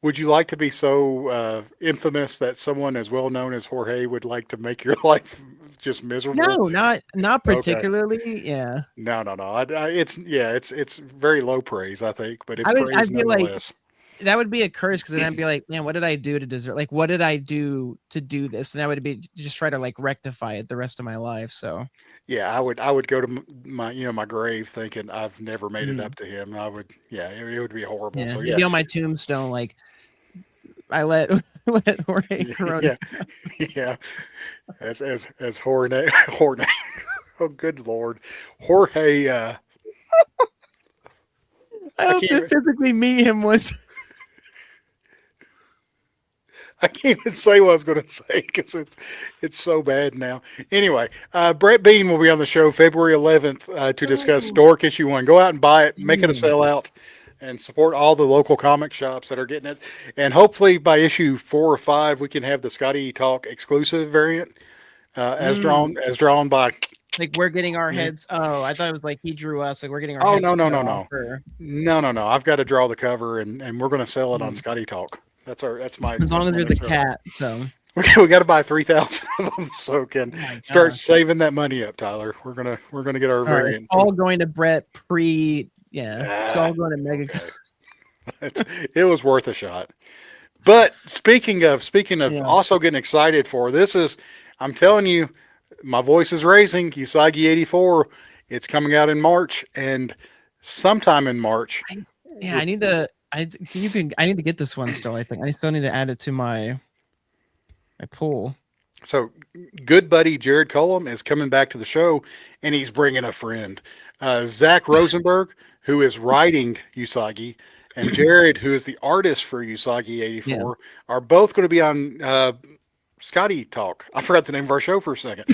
Would you like to be so infamous that someone as well known as Jorge would like to make your life just miserable? No, not Okay. particularly. Yeah, No. It's very low praise, I think, but it's I praise feel like nonetheless. that would be a curse because then I'd be like, man, what did I do to deserve? Like, what did I do to do this? And I would be just try to like rectify it the rest of my life. So, Yeah, I would go to my my grave thinking I've never made it mm, up to him. I would yeah, it would be horrible. yeah, So it'd yeah, be on my tombstone. Like, I let let Jorge Corona. yeah, yeah. As Jorge Jorge. Oh, good lord, Jorge. I I hope can't to even- physically meet him once. I can't even say what I was going to say because it's so bad now. Anyway, Brett Bean will be on the show February 11th to discuss Oh, Dork issue 1. Go out and buy it, make it a man. sellout, and support all the local comic shops that are getting it. And hopefully by issue 4 or 5, we can have the Scotty Talk exclusive variant Mm. as drawn by. Like we're getting our Me. heads. Oh, I thought it was like he drew us. Like we're getting our Oh heads no no cut no off. no Or no. I've got to draw the cover and we're going to sell it on mm, Scotty Talk. as long That's as my there's a next show. cat. So, We got to buy 3,000 of them so can oh my start gosh. saving that money up, Tyler. We're gonna get our All right, it's variant. all going to Brett pre. Yeah, it's Ah, all going to Mega. okay. It's, it was worth a shot. But speaking of Yeah. also getting excited for this is I'm telling you, my voice is raising. Usagi 84. It's coming out in March and sometime in March. I, yeah, I need to. I need to get this one still. I think I still need to add it to my pool. So, good buddy Jared Cullum is coming back to the show, and he's bringing a friend, Zach Rosenberg, who is writing Usagi, and Jared, who is the artist for Usagi Yeah, 84, are both going to be on Scotty Talk. I forgot the name of our show for a second,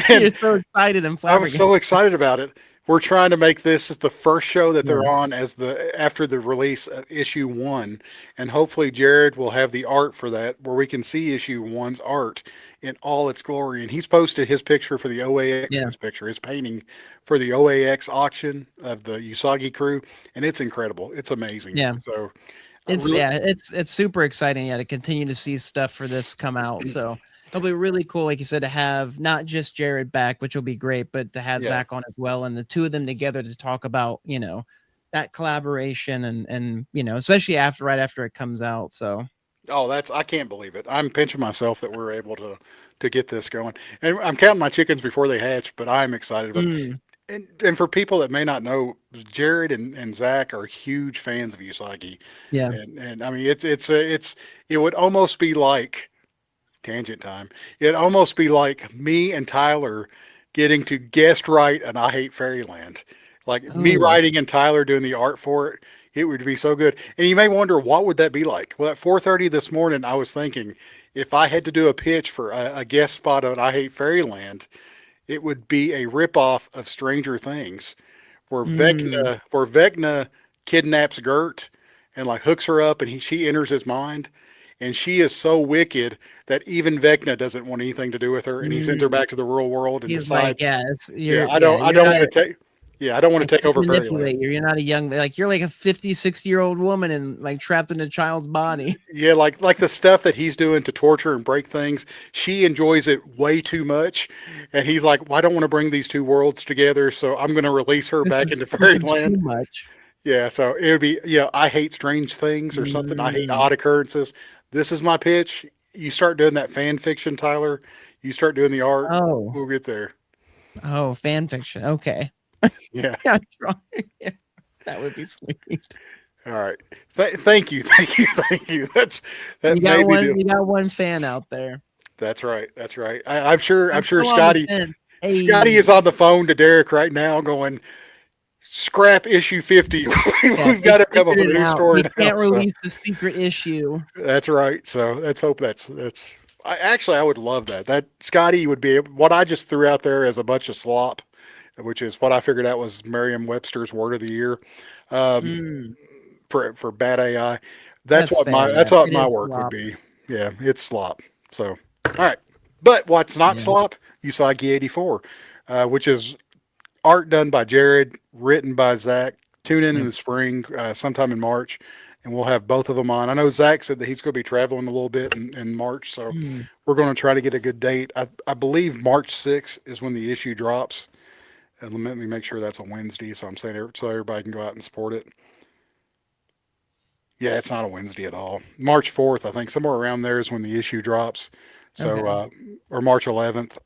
you're and so excited and I was flabbergasted. so excited about it. We're trying to make this as the first show that Yeah, they're on as the after the release of issue 1, and hopefully Jared will have the art for that, where we can see issue 1's art in all its glory. And he's posted his picture for the OAX, yeah, his painting for the OAX auction of the Usagi crew, and it's incredible. It's amazing. yeah. So, It's really, yeah, it's super exciting. Yeah, to continue to see stuff for this come out. So it'll be really cool, like you said, to have not just Jared back, which will be great, but to have yeah. Zach on as well, and the two of them together to talk about that collaboration and especially right after it comes out. So Oh, I can't believe it. I'm pinching myself that we're able to get this going. And I'm counting my chickens before they hatch, but I'm excited about it. mm, And for people that may not know, Jared and Zach are huge fans of Usagi. yeah. And I mean it would almost be like tangent time. It'd almost be like me and Tyler getting to guest write an I Hate Fairyland. Like me Oh, writing and Tyler doing the art for it. It would be so good. And you may wonder what would that be like? Well, at 4:30 this morning, I was thinking if I had to do a pitch for a guest spot on I Hate Fairyland, it would be a ripoff of Stranger Things, where mm, Vecna kidnaps Gert and like hooks her up, and she enters his mind, and she is so wicked that even Vecna doesn't want anything to do with her, and he sends her mm. back to the real world and He's like, decides, yeah, I you're don't want not. to take, yeah, I don't want I to take can't over Fairyland. manipulate you. You're not a young like you're like a 50, 60-year-old woman and like trapped in a child's body. Yeah, like the stuff that he's doing to torture and break things, she enjoys it way too much, and he's like, "Well, I don't want to bring these two worlds together, so I'm going to release her back into This is too Fairyland." much. Yeah, so it would be, yeah, I hate strange things or something. I hate Mm. odd occurrences. This is my pitch. You start doing that fan fiction, Tyler. You start doing the art. Oh, We'll get there. Oh, fan fiction. Okay. Yeah. Yeah, yeah, that would be sweet. All right. Thank you. Thank you. Thank you. That may be the. You got one fan out there. That's right. That's right. I'm sure. I'm I'm sure still on the Scotty. fence. Scotty Hey, is on the phone to Derek right now, going scrap issue 50. yeah, We've got to come up figured with a it new out. story They now. can't So release the secret issue. that's right. So let's hope that's. I would love that. That Scotty would be what I just threw out there as a bunch of slop, which is what I figured out was Merriam-Webster's word of the year. Um, Mm, for bad AI. that's fair. That's Yeah, what it my is work would slop. be. Yeah, it's slop. So, all right. But what's not Yeah. slop? Usagi 84, which is art done by Jared, written by Zach. Tune in Yep. the spring, sometime in March, and we'll have both of them on. I know Zach said that he's going to be traveling a little bit in March, so Mm, we're going to try to get a good date. I believe March 6th is when the issue drops. And let me make sure that's a Wednesday, so I'm saying so everybody can go out and support it. Yeah, it's not a Wednesday at all. March 4th, I think, somewhere around there is when the issue drops. So, okay. or March 11th.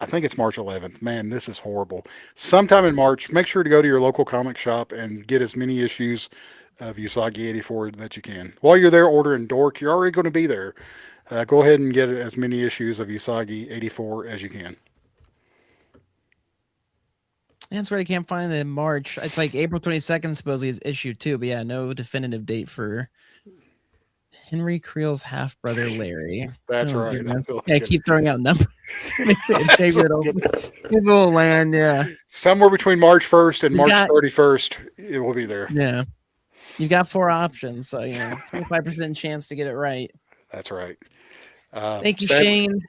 I think it's March 11th. Man, this is horrible. Sometime in March, make sure to go to your local comic shop and get as many issues of Usagi 84 that you can. While you're there ordering Dork, you're already going to be there. Go ahead and get as many issues of Usagi 84 as you can. That's where I can't find it in March. It's like April 22nd supposedly is issue two, but yeah, no definitive date for Henry Creel's half brother Larry. That's Oh right. I goodness. feel Yeah, like it. keep throwing out numbers. Maybe That's what it'll it is. maybe it'll land. Yeah. Somewhere between March 1st and You March got 31st, it will be there. yeah. You got four options, so 25% chance to get it right. That's right. Thank you, Sam, Shane.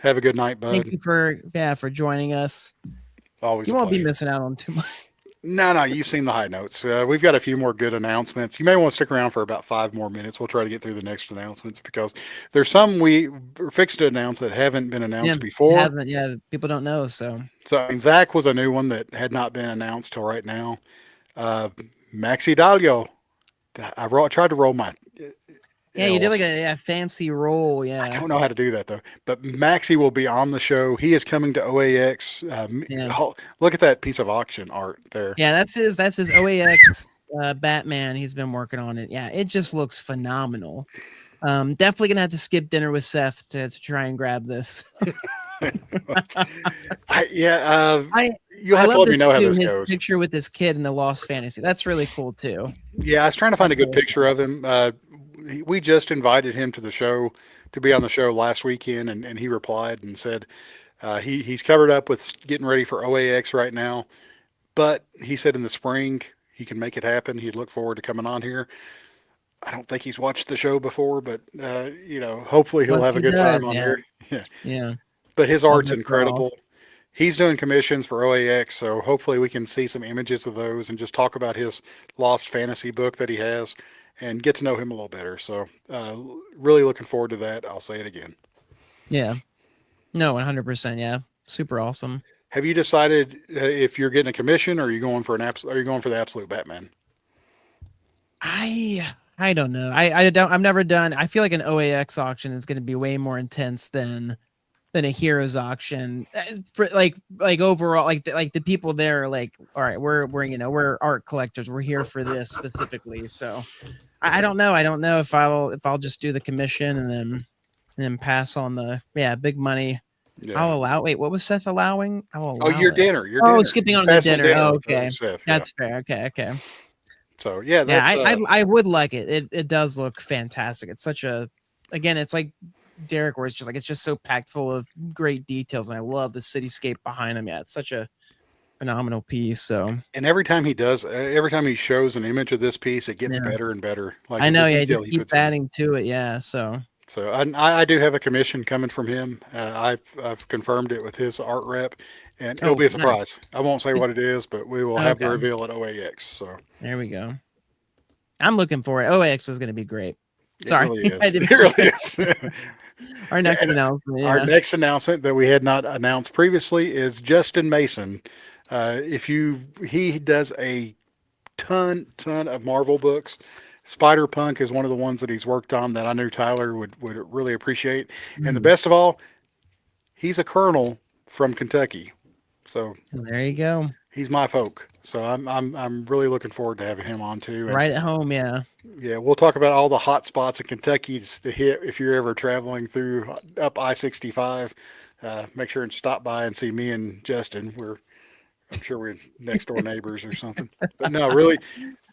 have a good night, Thank bud. you for joining us. Always You a won't be pleasure. missing out on too much. No, no, you've seen the high notes. We've got a few more good announcements. You may want to stick around for about 5 more minutes. We'll try to get through the next announcements because there's some we are fixed to announce that haven't been Yeah, announced it before. hasn't. Yeah, people don't know. So So, I mean, Zach was a new one that had not been announced till right now. Uh, Maxi Dalio. Tried to roll my yeah, you did like L's. a fancy roll. I Yeah, don't know how to do that though. But Maxie will be on the show. He is coming to OAX. yeah. Look at that piece of auction art there. Yeah, that's his OAX Batman. He's been working on it. Yeah, it just looks phenomenal. Definitely gonna have to skip dinner with Seth to try and grab this. Yeah, I you'll I have to love let me this know how too. this His goes. picture with this kid in the Lost Fantasy. That's really cool too. Yeah, I was trying to find That's a good really picture cool. of him. We just invited him to the show to be on the show last weekend, and he replied and said he's covered up with getting ready for OAX right now. But he said in the spring he can make it happen. He'd look forward to coming on here. I don't think he's watched the show before, but hopefully he'll Once have a he good does, time on yeah, here. Yeah, yeah. but his I'll art's rip her off. incredible. He's doing commissions for OAX, so hopefully we can see some images of those and just talk about his Lost Fantasy book that he has and get to know him a little better. So, really looking forward to that. I'll say it again. Yeah. No, 100%. Yeah. Super awesome. Have you decided if you're getting a commission or are you going for Are you going for the absolute Batman? I don't know. I don't. I've never done. I feel like an OAX auction is going to be way more intense than a heroes auction for like overall like the people there are like, all right, we're we're art collectors, we're here for this specifically. So I don't know. I don't know if I'll just do the commission and then pass on the big money. Yeah. I'll allow. Wait, what was Seth allowing? I'll Oh, allow your it. dinner, your Oh, dinner. skipping You on the passed the dinner. dinner Oh, with okay, Seth. Yeah. that's fair. Okay, okay. So yeah, Yeah, that's I would like it. It does look fantastic. It's such a again, it's like Derek, where it's just like it's just so packed full of great details, and I love the cityscape behind him. Yeah, it's such a phenomenal piece. So and every time he does, every time he shows an image of this piece, it gets yeah, better and better. Like I the know. Yeah, he detail just he keeps puts in. adding to it. Yeah, so So I do have a commission coming from him. I've confirmed it with his art rep, and it'll oh, be a nice. surprise. I won't say what it is, but we will have the Okay, reveal at OAX. So there we go. I'm looking for it. OX is going to be great. it Sorry, really I is. didn't It mean really is. our next And announcement. our Yeah. next announcement that we had not announced previously is Justin Mason. He does a ton of Marvel books. Spider Punk is one of the ones that he's worked on that I knew Tyler would really appreciate. And the Mm. best of all, he's a colonel from Kentucky. So There you go. he's my folk. So I'm really looking forward to having him on too. And Right at home, yeah. yeah, we'll talk about all the hot spots in Kentucky to hit if you're ever traveling through up I-65. Make sure and stop by and see me and Justin. I'm sure we're next door neighbors or something. But no, really,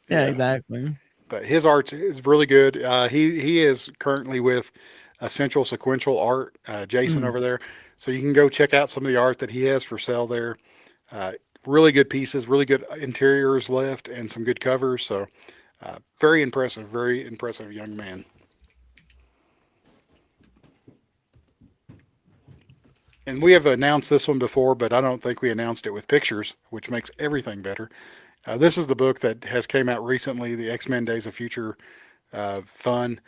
Yeah, yeah. exactly. But his art is really good. He is currently with Essential Sequential Art, Jason Mm. over there. So you can go check out some of the art that he has for sale there. Uh, really good pieces, really good interiors left, and some good covers. So very impressive young man. And we have announced this one before, but I don't think we announced it with pictures, which makes everything better. This is the book that has came out recently, the X-Men Days of Future Fun.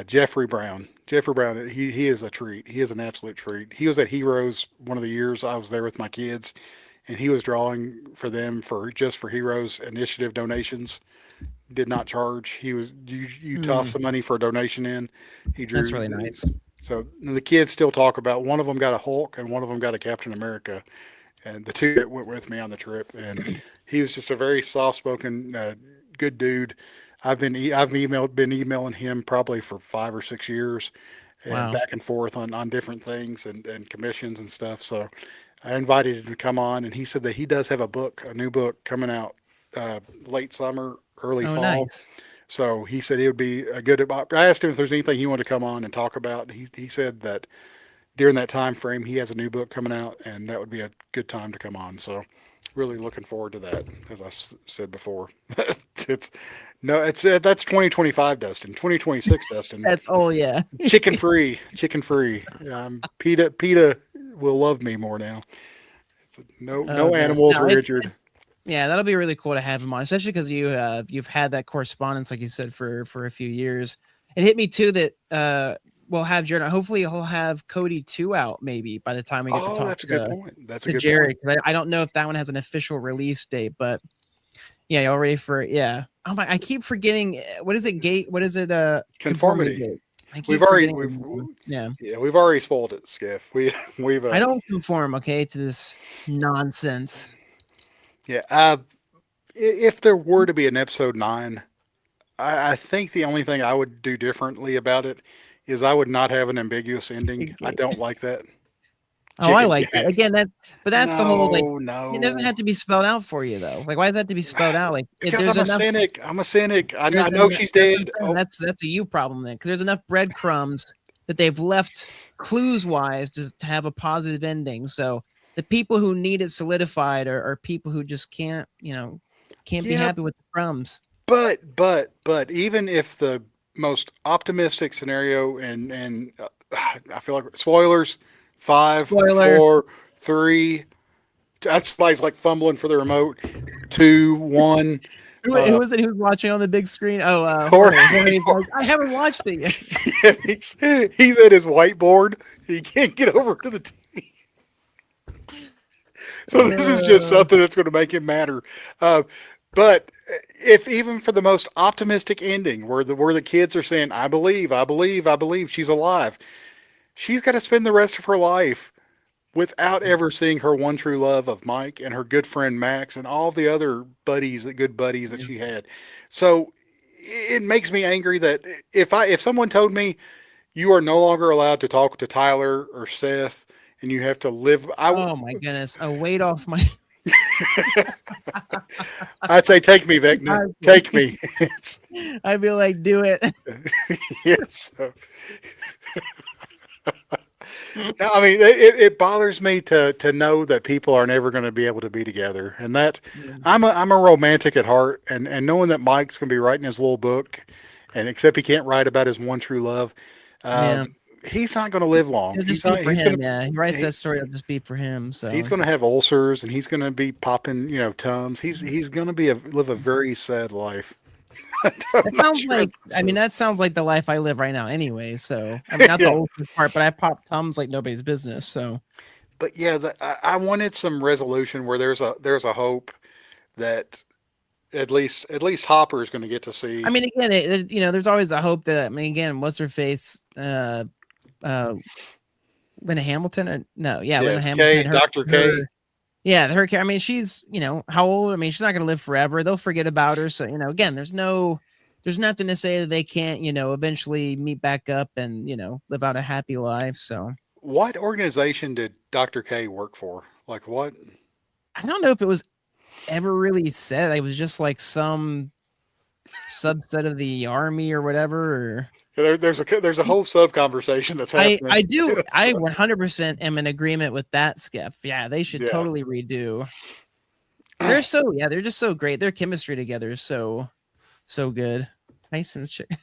Jeffrey Brown. Jeffrey Brown, he is a treat. He is an absolute treat. He was at Heroes one of the years I was there with my kids, and he was drawing for them for just for Heroes initiative donations. Did not charge. You toss Mm. some money for a donation in. He That's drew. really nice. So the kids still talk about one of them got a Hulk and one of them got a Captain America, and the two that went with me on the trip. And he was just a very soft spoken, good dude. Been emailing him probably for 5 or 6 years, and Wow. back and forth on different things and commissions and stuff. So I invited him to come on, and he said that he does have a new book coming out late summer, early Oh, fall. nice. So he said it would be a good. I asked him if there's anything he wanted to come on and talk about. He said that during that time frame he has a new book coming out, and that would be a good time to come on. So really looking forward to that. As I said before, it's no, it's that's 2025, Dustin. 2026, Dustin. That's oh yeah. Chicken free, chicken free. PETA will love me more now. Oh No goodness. animals No, were injured. it's yeah, that'll be really cool to have him on, especially because you've had that correspondence, like you said, for a few years. It hit me too that we'll have Jared. Hopefully, he'll have Cody 2 out maybe by the time we get to Oh, talk that's a good point. That's a to good point. Jared. 'Cause I don't know if that one has an official release date, but yeah, y'all ready for yeah. Oh my, I keep forgetting what is it gate? What is it? Conformity Conformity. gate. I We've keep already forgetting. we've The name. Yeah, Yeah, we've already spoiled it, Skiff. We've I don't conform. Okay, to this nonsense. yeah. If there were to be an episode 9, I think the only thing I would do differently about it is I would not have an ambiguous ending. I Gate. don't like that. Oh, I Chicken like that. gate. Again, but that's the whole like No, it doesn't no. have to be spelled out for you though. Like why does that have to be spelled out? Like if Because I'm a cynic. I'm a cynic. I know she's that's what I'm dead. saying. Oh, That's a you problem then, because there's enough breadcrumbs that they've left clues wise to have a positive ending. So the people who need it solidified are people who just can't be yeah, happy with the crumbs. but even if the most optimistic scenario I feel like spoilers, five, Spoiler. 4, 3. That's somebody's like fumbling for the remote. 2, 1. Who was it who was watching on the big screen? Oh, Or Jorge. Jorge's like, I haven't watched it yet. he's at his whiteboard. He can't get over to the TV. So this is just Uh, something that's going to make him matter. Uh, but if even for the most optimistic ending, where the kids are saying, I believe she's alive," she's got to spend the rest of her life without ever seeing her one true love of Mike and her good friend Max and all the other good buddies that she had. So it makes me angry that if someone told me you are no longer allowed to talk to Tyler or Seth and you have to live, oh my goodness, a weight off my. I'd say take me, Vecna, take me. It's, I'd be like, do it. yes. No, I mean, it bothers me to know that people are never going to be able to be together, and that I'm a romantic at heart, and knowing that Mike's going to be writing his little book, and except he can't write about his one true love, Yeah, he's not going to live long. it'll just He's be not. for He's going him. to. Yeah, he writes He, that story. It'll just be for him. he's So going to have ulcers, and he's going to be popping, tums. He's going to live a very sad life. I'm that not sounds sure like. what I this mean, is. that sounds like the life I live right now. Anyway, so I mean, not the Yeah, old part, but I pop tums like nobody's business. So but yeah, I wanted some resolution where there's a hope that at least Hopper is going to get to I see. mean, again, there's always a hope that. I mean, again, what's her face? Uh, Linda Hamilton? No, yeah, Yeah, Linda Hamilton. K, Dr. K. Her, Yeah, her. I mean, she's how old? I mean, she's not going to live forever. They'll forget about her. So again, there's nothing to say that they can't eventually meet back up and live out a happy life. So What organization did Dr. K work for? Like what? I don't know if it was ever really said. It was just like some subset of the army or whatever. Or There's a whole sub conversation that's I happening. I do It's, I 100% am in agreement with that, Skiff. Yeah, they should yeah. totally redo. They're just so great. Their chemistry together is so good. Tyson's chicken.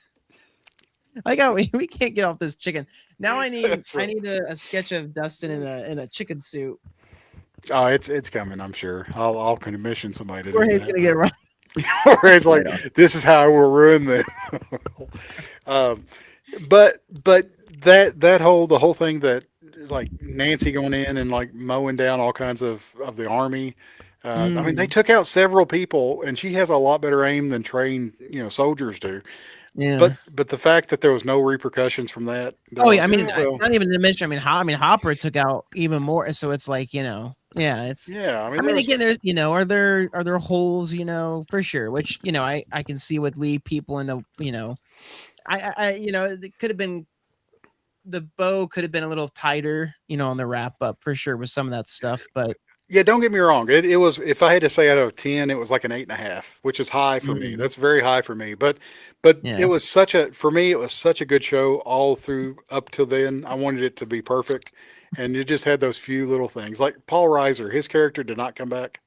Like how we can't get off this chicken. Now I need It's, I need a sketch of Dustin in a chicken suit. oh, it's coming. I'm sure. I'll commission somebody to do Jorge's that. gonna get right, Where it's like, right on. this is how I will ruin the. um, but the whole thing that like Nancy going in and like mowing down all kinds of the army. I mean, they Mm, took out several people, and she has a lot better aim than trained soldiers do. yeah. But the fact that there was no repercussions from that, they're Oh yeah. like, I mean, oh well, not even to mention. Hopper took out even more. So it's like yeah. It's. yeah. I mean, I there mean, was again, there's are there holes for sure, which I can see would lead people into it could have been the bow could have been a little tighter, on the wrap up for sure with some of that stuff, but yeah. Don't get me wrong. It was if I had to say out of 10, it was like an 8.5, which is high for me. mm, That's very high for me. But it yeah. was such a for me. It was such a good show all through up till then. I wanted it to be perfect, and it just had those few little things like Paul Reiser. His character did not come back.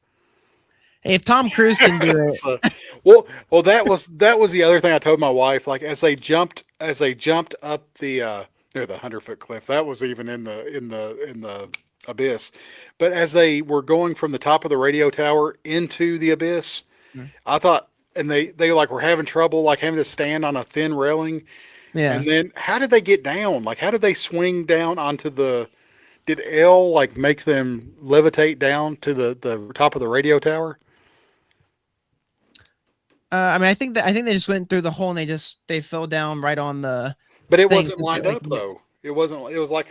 Hey, if Tom Cruise can do it, So, well, that was the other thing I told my wife. Like as they jumped up the near the 100-foot cliff, that was even in the abyss. But as they were going from the top of the radio tower into the abyss, mm, I thought, and they like were having trouble like having to stand on a thin railing. yeah. And then how did they get down? Like how did they swing down onto the? Did L like make them levitate down to the top of the radio tower? I mean, I think they just went through the hole and they fell down right on the But it thing. wasn't So they, lined like up though. It wasn't. It was like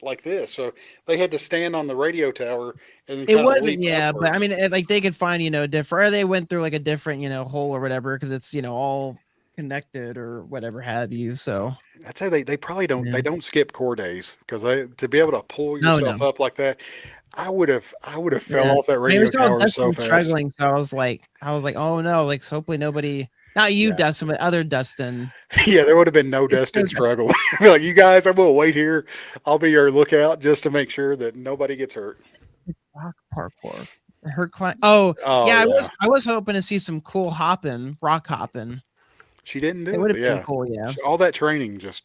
like this. So they had to stand on the radio tower and then it kind of wasn't, leap yeah, but upward. I mean, like they could find different, or they went through like a different hole or whatever because it's all connected or whatever have you. So I'd say they probably don't yeah, they don't skip core days because they to be able to pull no, no. yourself up like that. I would have fell Yeah. off that I mean, we radio saw tower so Dustin fast. struggling, so I was like, oh no, like hopefully nobody, not you, Yeah, Dustin, but other Dustin. yeah. There would have been no It's so Dustin struggle. Be like, you guys, I'm gonna wait here. I'll be your lookout just to make sure that nobody gets hurt. rock parkour. Her client. Oh Oh yeah, I yeah, was I was hoping to see some cool hopping, rock hopping. she didn't It do would it. have been Yeah, cool, yeah. all that training just.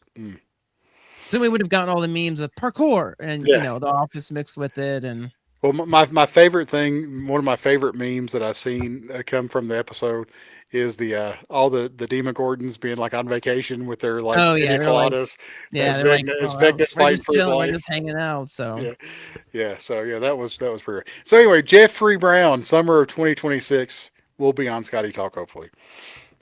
So we would have gotten all the memes of parkour and Yeah. the office mixed with it, and Well, my favorite thing, one of my favorite memes that I've seen come from the episode is the all the Demon Gordons being like on vacation with their like oh yeah, pina they're like, coladas yeah, as they're like, oh, Vecna's we're fighting just for his chilling, we're life. just hanging out. So Yeah, yeah. So yeah, that was pretty. So anyway, Jeffrey Brown, summer of 2026, will be on Scotty Talk hopefully.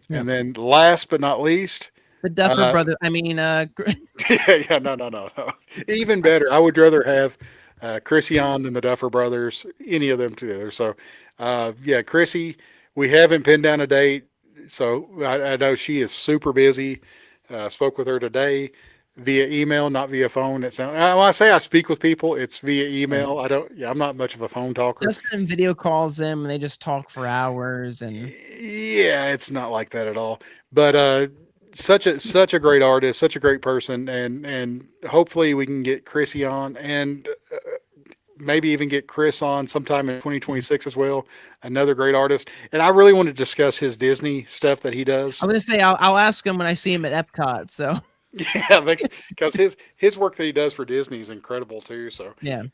yeah, And then last but not least, the Duffer uh, brother. I mean, yeah, no, no, no, no. Even better. I would rather have Chrissy on than the Duffer Brothers, any of them together. So, yeah, Chrissy, we haven't pinned down a date. So I know she is super busy. Spoke with her today via email, not via phone. When I say I speak with people, it's via email. I don't. Yeah, I'm not much of a phone talker. Dustin video calls them and they just talk for hours and Yeah, it's not like that at all. But such a great artist, such a great person, and hopefully we can get Chrissy on, and maybe even get Chris on sometime in 2026 as well. Another great artist, and I really want to discuss his Disney stuff that he does. I'm gonna say I'll ask him when I see him at Epcot. So Yeah, because his work that he does for Disney is incredible too. So, yeah,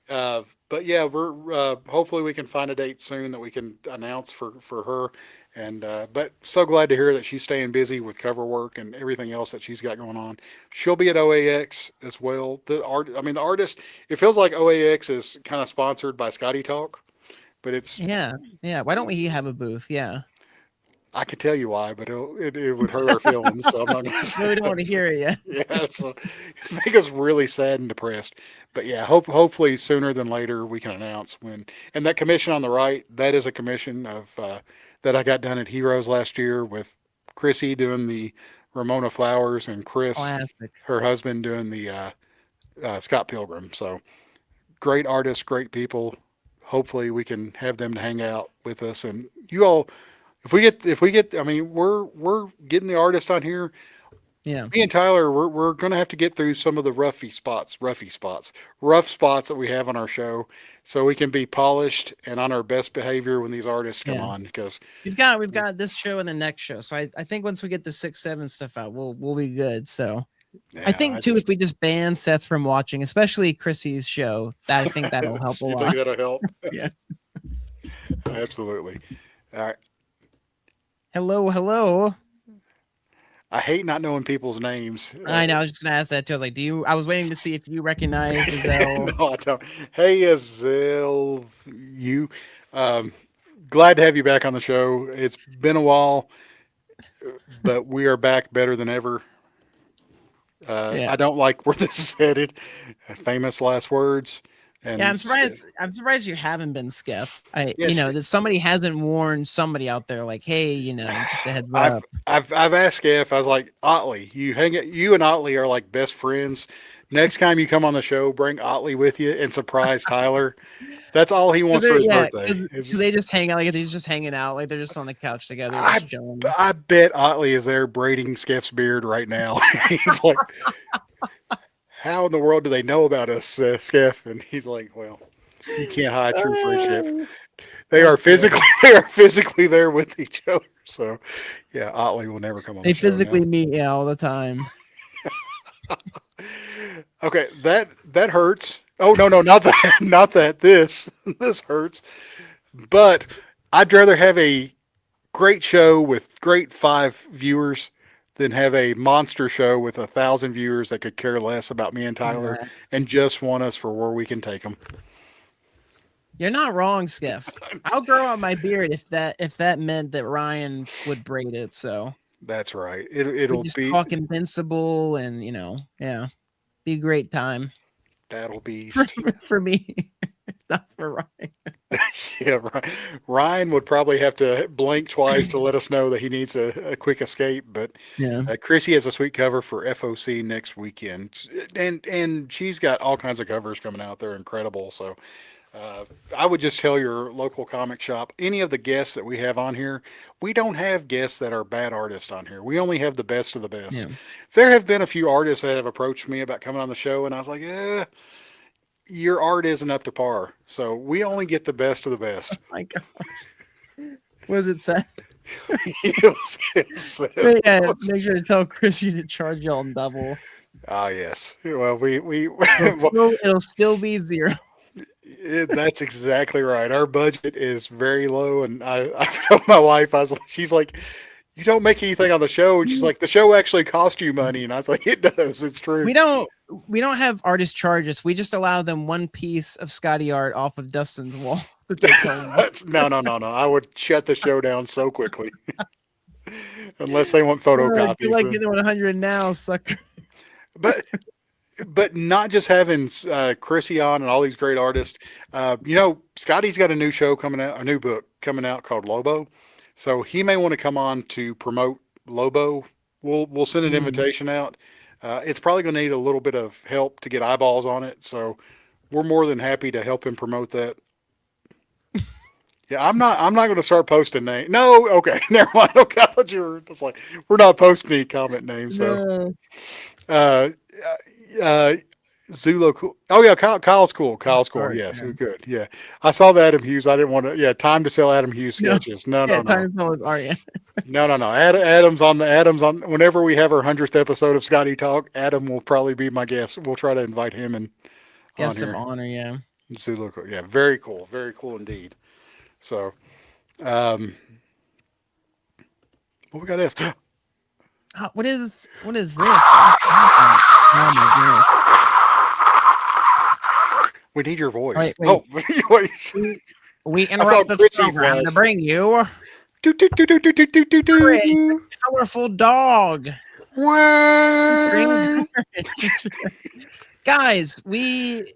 but yeah, we're hopefully we can find a date soon that we can announce for her. And but so glad to hear that she's staying busy with cover work and everything else that she's got going on. She'll be at OAX as well. I mean, the artist. It feels like OAX is kind of sponsored by Scotty Talk, but it's yeah, yeah. Why don't we have a booth? Yeah, I could tell you why, but it would hurt our feelings, so I'm not going to No, say we don't want it. to So, hear it yet. yeah, so it make us really sad and depressed. But yeah, hopefully sooner than later we can announce when. And that commission on the right, that is a commission of that I got done at Heroes last year with Chrissy doing the Ramona Flowers and Chris, Classic. her husband, doing the Scott Pilgrim. So great artists, great people. Hopefully we can have them to hang out with us, and you all, if we get, I mean, we're getting the artist on here. Yeah. Me and Tyler, we're gonna have to get through some of the rough spots that we have on our show, so we can be polished and on our best behavior when these artists come Yeah. on. Because We've got this show and the next show. So I think once we get the 6-7 stuff out, we'll be good. So I yeah, think too, if we just ban Seth from watching, especially Chrissy's show, that I think that'll help a you think lot. that'll help? Yeah. Absolutely. All right. Hello, hello. I hate not knowing people's names. I know. I was just gonna ask that too. I was like, do you? I was waiting to see if you recognized Azelle. No, I don't. Hey, Azil, you. Um, glad to have you back on the show. It's been a while, but we are back better than ever. Yeah. I don't like where this is headed. Famous last words. Yeah, And I'm surprised. I'm surprised you haven't been Skeff. yes, That somebody hasn't warned somebody out there, like, hey, just a heads I've up. I've asked F. I was like, Otley, you and Otley are like best friends. Next time you come on the show, bring Otley with you and surprise Tyler. That's all he wants for his Yeah, birthday. because they just hang out, like he's just hanging out, like they're just on the couch together, I just chilling. I bet Otley is there braiding Skeff's beard right now. He's like, how in the world do they know about us, Skeff? And he's like, well, you can't hide true friendship. They are That's good. physically they are physically there with each other. So yeah, Otley will never come on They the show now. physically meet, yeah, all the time. Okay, that hurts. Oh no, not that, not that. This hurts. But I'd rather have a great show with great 5 viewers than have a monster show with 1,000 viewers that could care less about me and Tyler Exactly. and just want us for where we can take them. You're not wrong, Skeff. I'll grow out my beard if that meant that Ryan would braid it. So That's right. we It'll just be talk invincible, and yeah, be a great time that'll be for, for me, not for Ryan. yeah. Ryan would probably have to blink twice to let us know that he needs a quick escape. But Yeah. Chrissy has a sweet cover for FOC next weekend, and she's got all kinds of covers coming out. They're incredible. So I would just tell your local comic shop, any of the guests that we have on here, we don't have guests that are bad artists on here. We only have the best of the best. Yeah. There have been a few artists that have approached me about coming on the show, and I was like, your art isn't up to par. So we only get the best of the best. My God. Was it sad? Yeah, make sure to tell Chris you to charge y'all double. Ah, yes. Well, we It'll still be zero. that's exactly right. Our budget is very low, and I told my wife, she's like, you don't make anything on the show, and she's like, the show actually cost you money, and I was like, it does. It's true. We don't have artist charges. We just allow them one piece of Skottie art off of Dustin's wall that they No. I would shut the show down so quickly, unless they want photocopies. You're like getting 100 now, sucker. But not just having Chrissy on and all these great artists. Skottie's got a new show coming out, a new book coming out called Lobo. So he may want to come on to promote Lobo. We'll send an invitation out. It's probably going to need a little bit of help to get eyeballs on it. So we're more than happy to help him promote that. Yeah, I'm not going to start posting names. No, okay, never mind. Okay, I thought you were just like, we're not posting any comment names. So, No. Zulu cool. Oh yeah, Kyle's cool. Kyle's cool. Sorry, Yes, yeah. good. Yeah, I saw the Adam Hughes. I didn't want to. Yeah, time to sell Adam Hughes No. sketches. No. Time to tell his art. Yeah. No. Adam's on. Whenever we have our 100th episode of Skottie Talk, Adam will probably be my guest. We'll try to invite him on Guest of here. honor, yeah. Zulu cool. Yeah, very cool indeed. So, what we got is What is this? Oh my we need your voice. Wait. Oh, wait. goodness. We saw interrupt this Chrissy program flash. to bring you Do, do, do, do, do, do, do, do, Courage, do. colorful dog. Bring What? courage. Guys, we're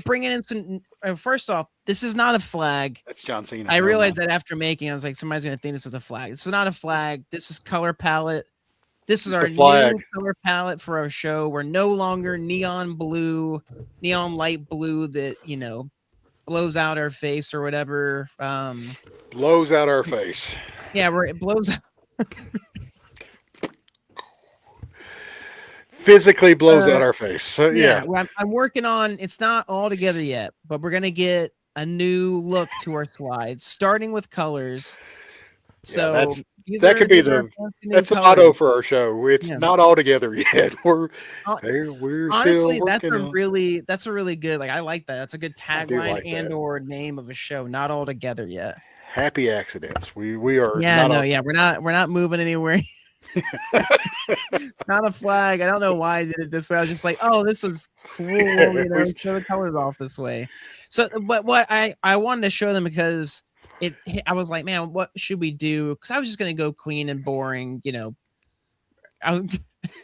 bringing in some. First off, this is not a flag. That's John Cena. I Never realized mind. that after making, I was like, somebody's gonna think this is a flag. This is not a flag. This is color palette. This is It's a our flag. new color palette for our show. We're no longer neon blue, neon light blue that blows out our face or whatever. Blows out our face. Yeah, it blows. Physically blows out Uh, our face. So yeah, yeah, well, I'm working on. It's not all together yet, but we're gonna get a new look to our slides, starting with colors. yeah. So these That are could be these are the our fancy new that's the colors. motto for our show. It's Yeah. not all together yet. Hon- We're still Honestly, working on. that's a really good, like, I like that. That's a good I do tagline like and that. or name of a show. Not all together yet. Happy accidents. We are Yeah, not no, all. yeah, we're not moving anywhere. Not a flag. I don't know why I did it this way. I was just like, oh, this is cool. Yeah, we, Show the colors off this way. So, but what I wanted to show them because I was like, man, what should we do? Because I was just gonna go clean and boring. I was,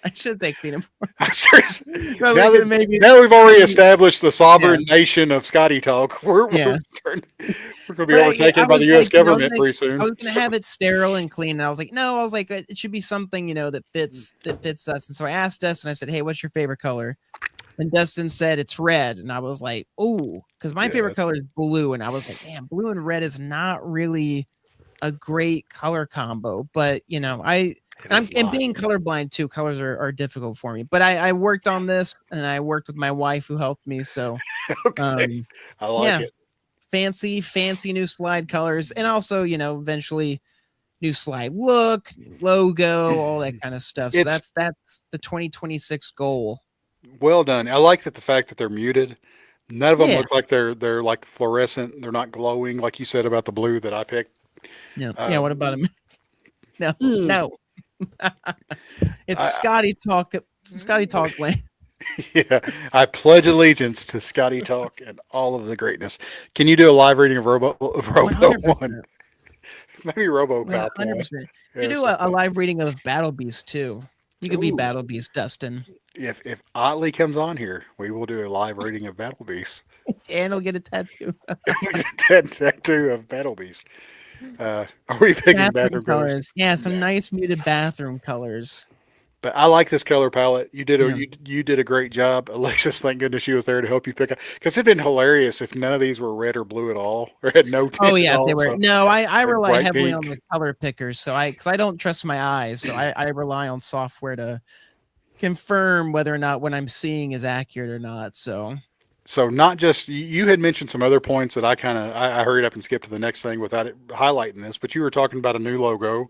I should say clean and seriously, boring. I was now like, that maybe, now we've already maybe established the yeah, sovereign nation of Scotty Talk. yeah. We're going to be But I overtaken by was the like, U.S. government pretty I soon. was gonna have it sterile and clean. And I was like, no, I was like, it should be something that fits us. And so I asked Dustin. I said, hey, what's your favorite color? And Dustin said it's red, and I was like, oh, because my Yeah, favorite color is blue, and I was like, man, blue and red is not really a great color combo. But it is and not. being colorblind too, colors are difficult for me. But I worked on this, and I worked with my wife who helped me. So Okay, um, I like yeah, it. fancy new slide colors, and also eventually new slide look, new logo, all that kind of stuff. So It's that's the 2026 goal. well done. I like that the fact that they're muted. None of them Yeah. look like they're like fluorescent. They're not glowing like you said about the blue that I picked. Yeah. Yeah. Um, What about him? No, hmm, no. It's I, Scotty talk. Scotty talk land. yeah, I pledge allegiance to Scotty Talk and all of the greatness. Can you do a live reading of One Robo hundred One? percent. Maybe One RoboCop hundred one. percent. You Yeah, do a live reading of Battle Beast too. You could be ooh, Battle Beast, Dustin, if Otley comes on here, we will do a live reading of Battle Beast. and he'll get a tattoo. Tattoo of Battle Beast. Are we picking Bathroom bathroom colors? colors. Yeah, some No. nice muted bathroom colors. But I like this color palette. Yeah. You did a great job, Alexis. Thank goodness she was there to help you pick up. Because it'd been hilarious if none of these were red or blue at all, or had no Oh tint at yeah, if they all. were. So No, I or rely bright heavily on the pink. color pickers. So because I don't trust my eyes, so I rely on software to confirm whether or not what I'm seeing is accurate or not. So So not just you had mentioned some other points that I hurried up and skipped to the next thing without it highlighting this, but you were talking about a new logo,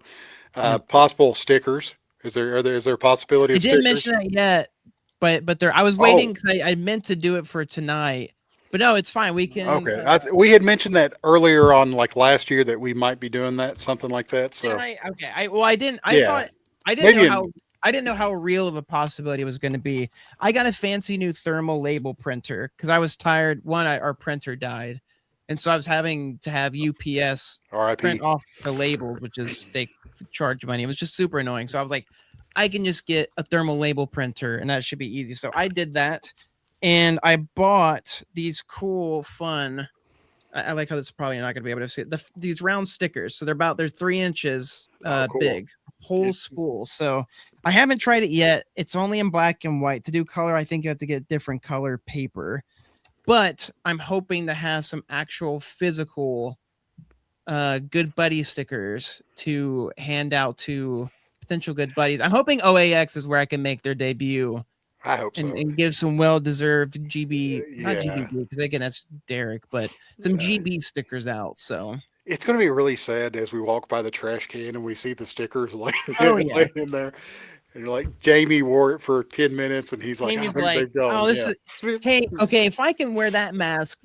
yeah. possible stickers. Is there a possibility I of didn't stickers? mention that yet, but there I was Oh, waiting because I meant to do it for tonight. But no, it's fine. We can. okay. We had mentioned that earlier on, like last year, that we might be doing that, something like that. Didn't So I? Okay. I didn't. I yeah, thought I didn't know maybe how. in I didn't know how real of a possibility it was going to be. I got a fancy new thermal label printer because I was tired. Our printer died, and so I was having to have UPS print RIP. off the labels, which is they charge money. It was just super annoying. So I was like, I can just get a thermal label printer, and that should be easy. So I did that, and I bought these cool, fun. I like how this is probably not going to be able to see it. These round stickers. So they're 3 inches Oh, cool. big, whole spool. So I haven't tried it yet. It's only in black and white. To do color, I think you have to get different color paper. But I'm hoping to have some actual physical good buddy stickers to hand out to potential good buddies. I'm hoping OAX is where I can make their debut I hope so. and give some well-deserved GB, not Yeah, GBB, because again that's Derek, but some yeah. GB stickers out. So It's going to be really sad as we walk by the trash can and we see the stickers oh yeah, laying in there. And you're like, Jamie wore it for 10 minutes and he's like, oh, Amy's like, they've gone. oh this Yeah. is hey okay if I can wear that mask,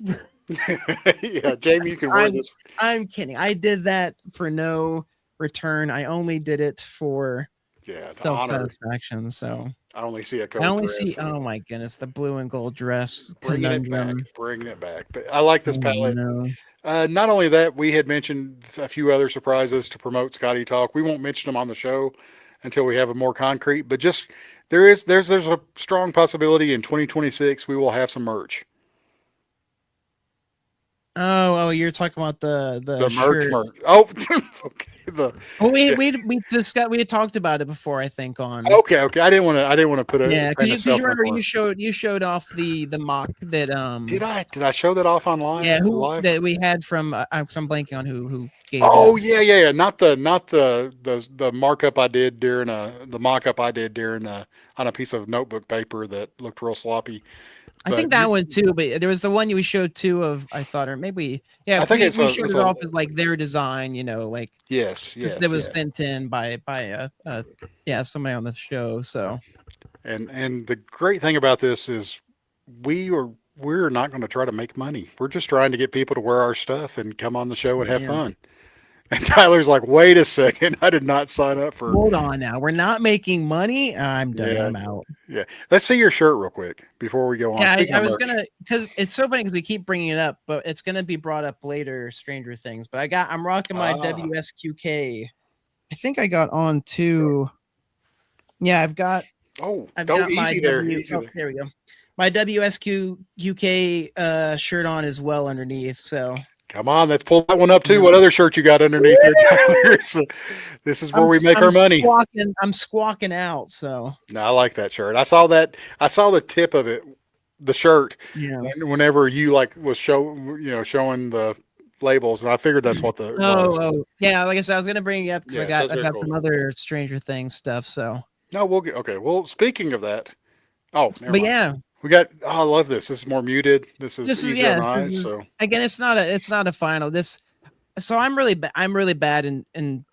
Yeah, Jamie, you can wear I'm this. I'm kidding. I did that for no return. I only did it for Yeah, the honor. self-satisfaction. So I only see a I code only for see. S. Oh my goodness, the blue and gold dress Bringing it back, conundrum. bringing it back. But I like this Oh palette. no. Not only that, we had mentioned a few other surprises to promote Scotty Talk. We won't mention them on the show until we have a more concrete. But just there's a strong possibility in 2026 we will have some merch. Oh, you're talking about the The merch, shirt. merch. Oh, okay. Well, Yeah. we discussed we had talked about it before. I think on Okay. I didn't want to put a yeah, paint because myself you in a remember corner. you showed off the mock that Did I show that off online yeah who live? that we had from 'cause I'm blanking on who gave it. Oh yeah. Not the markup I did during the mock up I did during on a piece of notebook paper that looked real sloppy. I think But that one too, but there was the one you showed too of I thought or maybe yeah I because think we showed it's it a off as like their design, like because that was yes. sent in by yeah somebody on the show. So And the great thing about this is we are we're not going to try to make money. We're just trying to get people to wear our stuff and come on the show and have yeah. fun. And Tyler's like, wait a second, I did not sign up for. Hold on now, we're not making money. I'm done. Yeah, I'm out. yeah. Let's see your shirt real quick before we go on. Yeah, Speaking I of was merch, gonna because it's so funny because we keep bringing it up, but it's gonna be brought up later. Stranger Things, but I'm rocking my ah, WSQK. I think I got on let's go. to yeah. Oh, I've don't got my easy there, easy Oh, there. there we go. My WSQK shirt on as well underneath. So Come on, let's pull that one up too. yeah. What other shirt you got underneath there, Tyler? So, this is where we make our money. I'm squawking out. So No, I like that shirt. I saw that. I saw the tip of it, the shirt, yeah. whenever you like was showing the labels, and I figured that's what it was. Yeah. Like I said, I was gonna bring it up because Yeah, so that's I've very got cool. some other Stranger Things stuff. So, No, we'll get okay. Well, speaking of that, oh, never but mind. yeah, We got. Oh, I love this. This is more muted. This is this is easier on yeah. the This eyes. is So again. It's not a final. This so I'm really bad and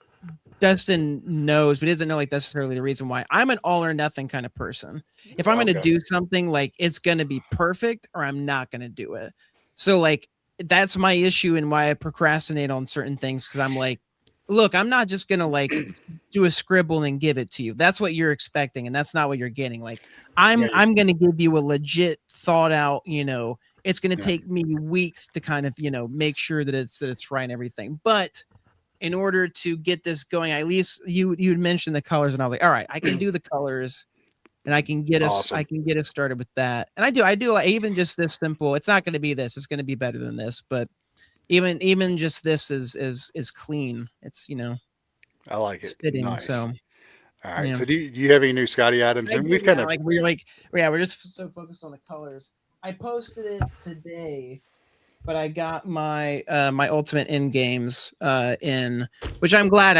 Dustin knows, but he doesn't know like necessarily the reason why. I'm an all or nothing kind of person. If I'm gonna okay, do something, like it's gonna be perfect or I'm not gonna do it. So like that's my issue and why I procrastinate on certain things because I'm like, look, I'm not just gonna like do a scribble and give it to you. That's what you're expecting, and that's not what you're getting. Like yeah, I'm gonna give you a legit thought out, it's gonna yeah, take me weeks to kind of, make sure that it's right and everything. But in order to get this going, at least you'd mentioned the colors, and I was like, all right, I can do the colors, and I awesome. can get us started with that. And I do like even just this simple. It's not going to be this. It's going to be better than this, but even just this is clean. It's I like it's it. fitting. Nice. So All right. yeah, So do you have any new Scotty items? I And do we've kind now. of Like yeah, we're just so focused on the colors. I posted it today but I got my my ultimate in games in, which I'm glad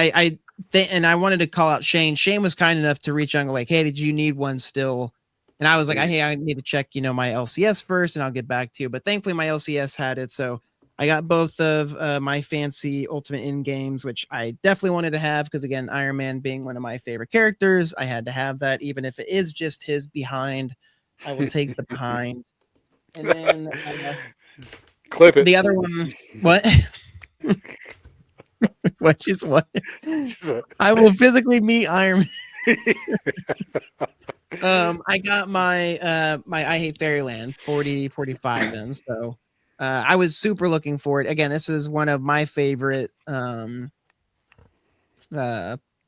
and I wanted to call out Shane. Shane was kind enough to reach out and go like, hey, did you need one still? And I was like, sweet. hey, I need to check, my LCS first, and I'll get back to you. But thankfully, my LCS had it, so I got both of my fancy ultimate in games, which I definitely wanted to have because again, Iron Man being one of my favorite characters, I had to have that, even if it is just his behind. I will take the behind. And then Clip it. the other one, what? Which is what I will physically meet Iron Man. I got my my I Hate Fairyland 4045 in, so I was super looking forward. Again, this is one of my favorite uh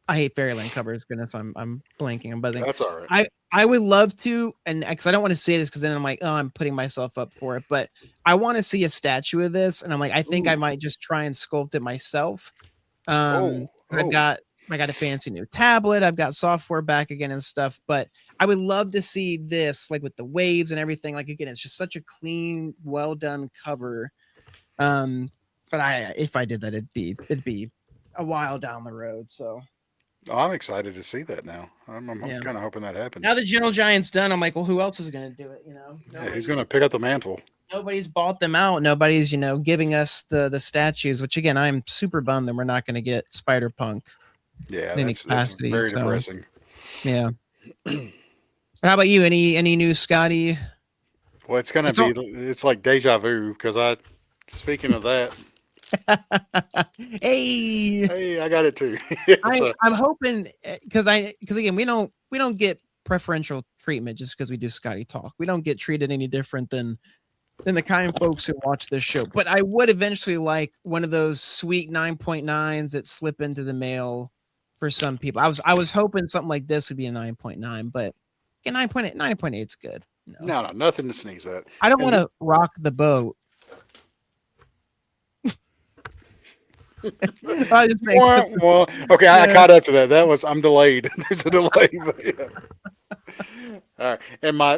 I Hate Fairyland covers. Goodness, I'm blanking, I'm buzzing. That's all right. I would love to, and because I don't want to say this because then I'm like, oh, I'm putting myself up for it, but I want to see a statue of this, and I'm like, I think I Ooh. might just try and sculpt it myself. Oh. I've Oh. got I got a fancy new tablet. I've got software back again and stuff, but I would love to see this like with the waves and everything. Like again, it's just such a clean, well done cover. But if I did that, it'd be a while down the road. So Oh, I'm excited to see that now. I'm yeah. kind of hoping that Now happens. the Gentle Giant's done. I'm like, well, who else is gonna do it? Yeah, he's going to pick up the mantle. Nobody's bought them out. Nobody's, giving us the statues, which again, I'm super bummed that we're not gonna get Spider Punk Yeah, in any that's capacity. very So depressing. yeah. How about you? Any new Scotty? Well, it's going to It's be all it's like deja vu because I speaking of that, hey. hey, I got it too. I So I'm hoping because again we don't get preferential treatment just because we do Scotty Talk. We don't get treated any different than the kind folks who watch this show. But I would eventually like one of those sweet 9.9s that slip into the mail for some people. I was hoping something like this would be a 9.9, but yeah, 9.8, 9.8 is good. No, no, nothing to sneeze at. I don't And want to rock the boat. I was just saying, okay, I yeah. caught up to that. I'm delayed. There's a delay. But yeah. All right, and my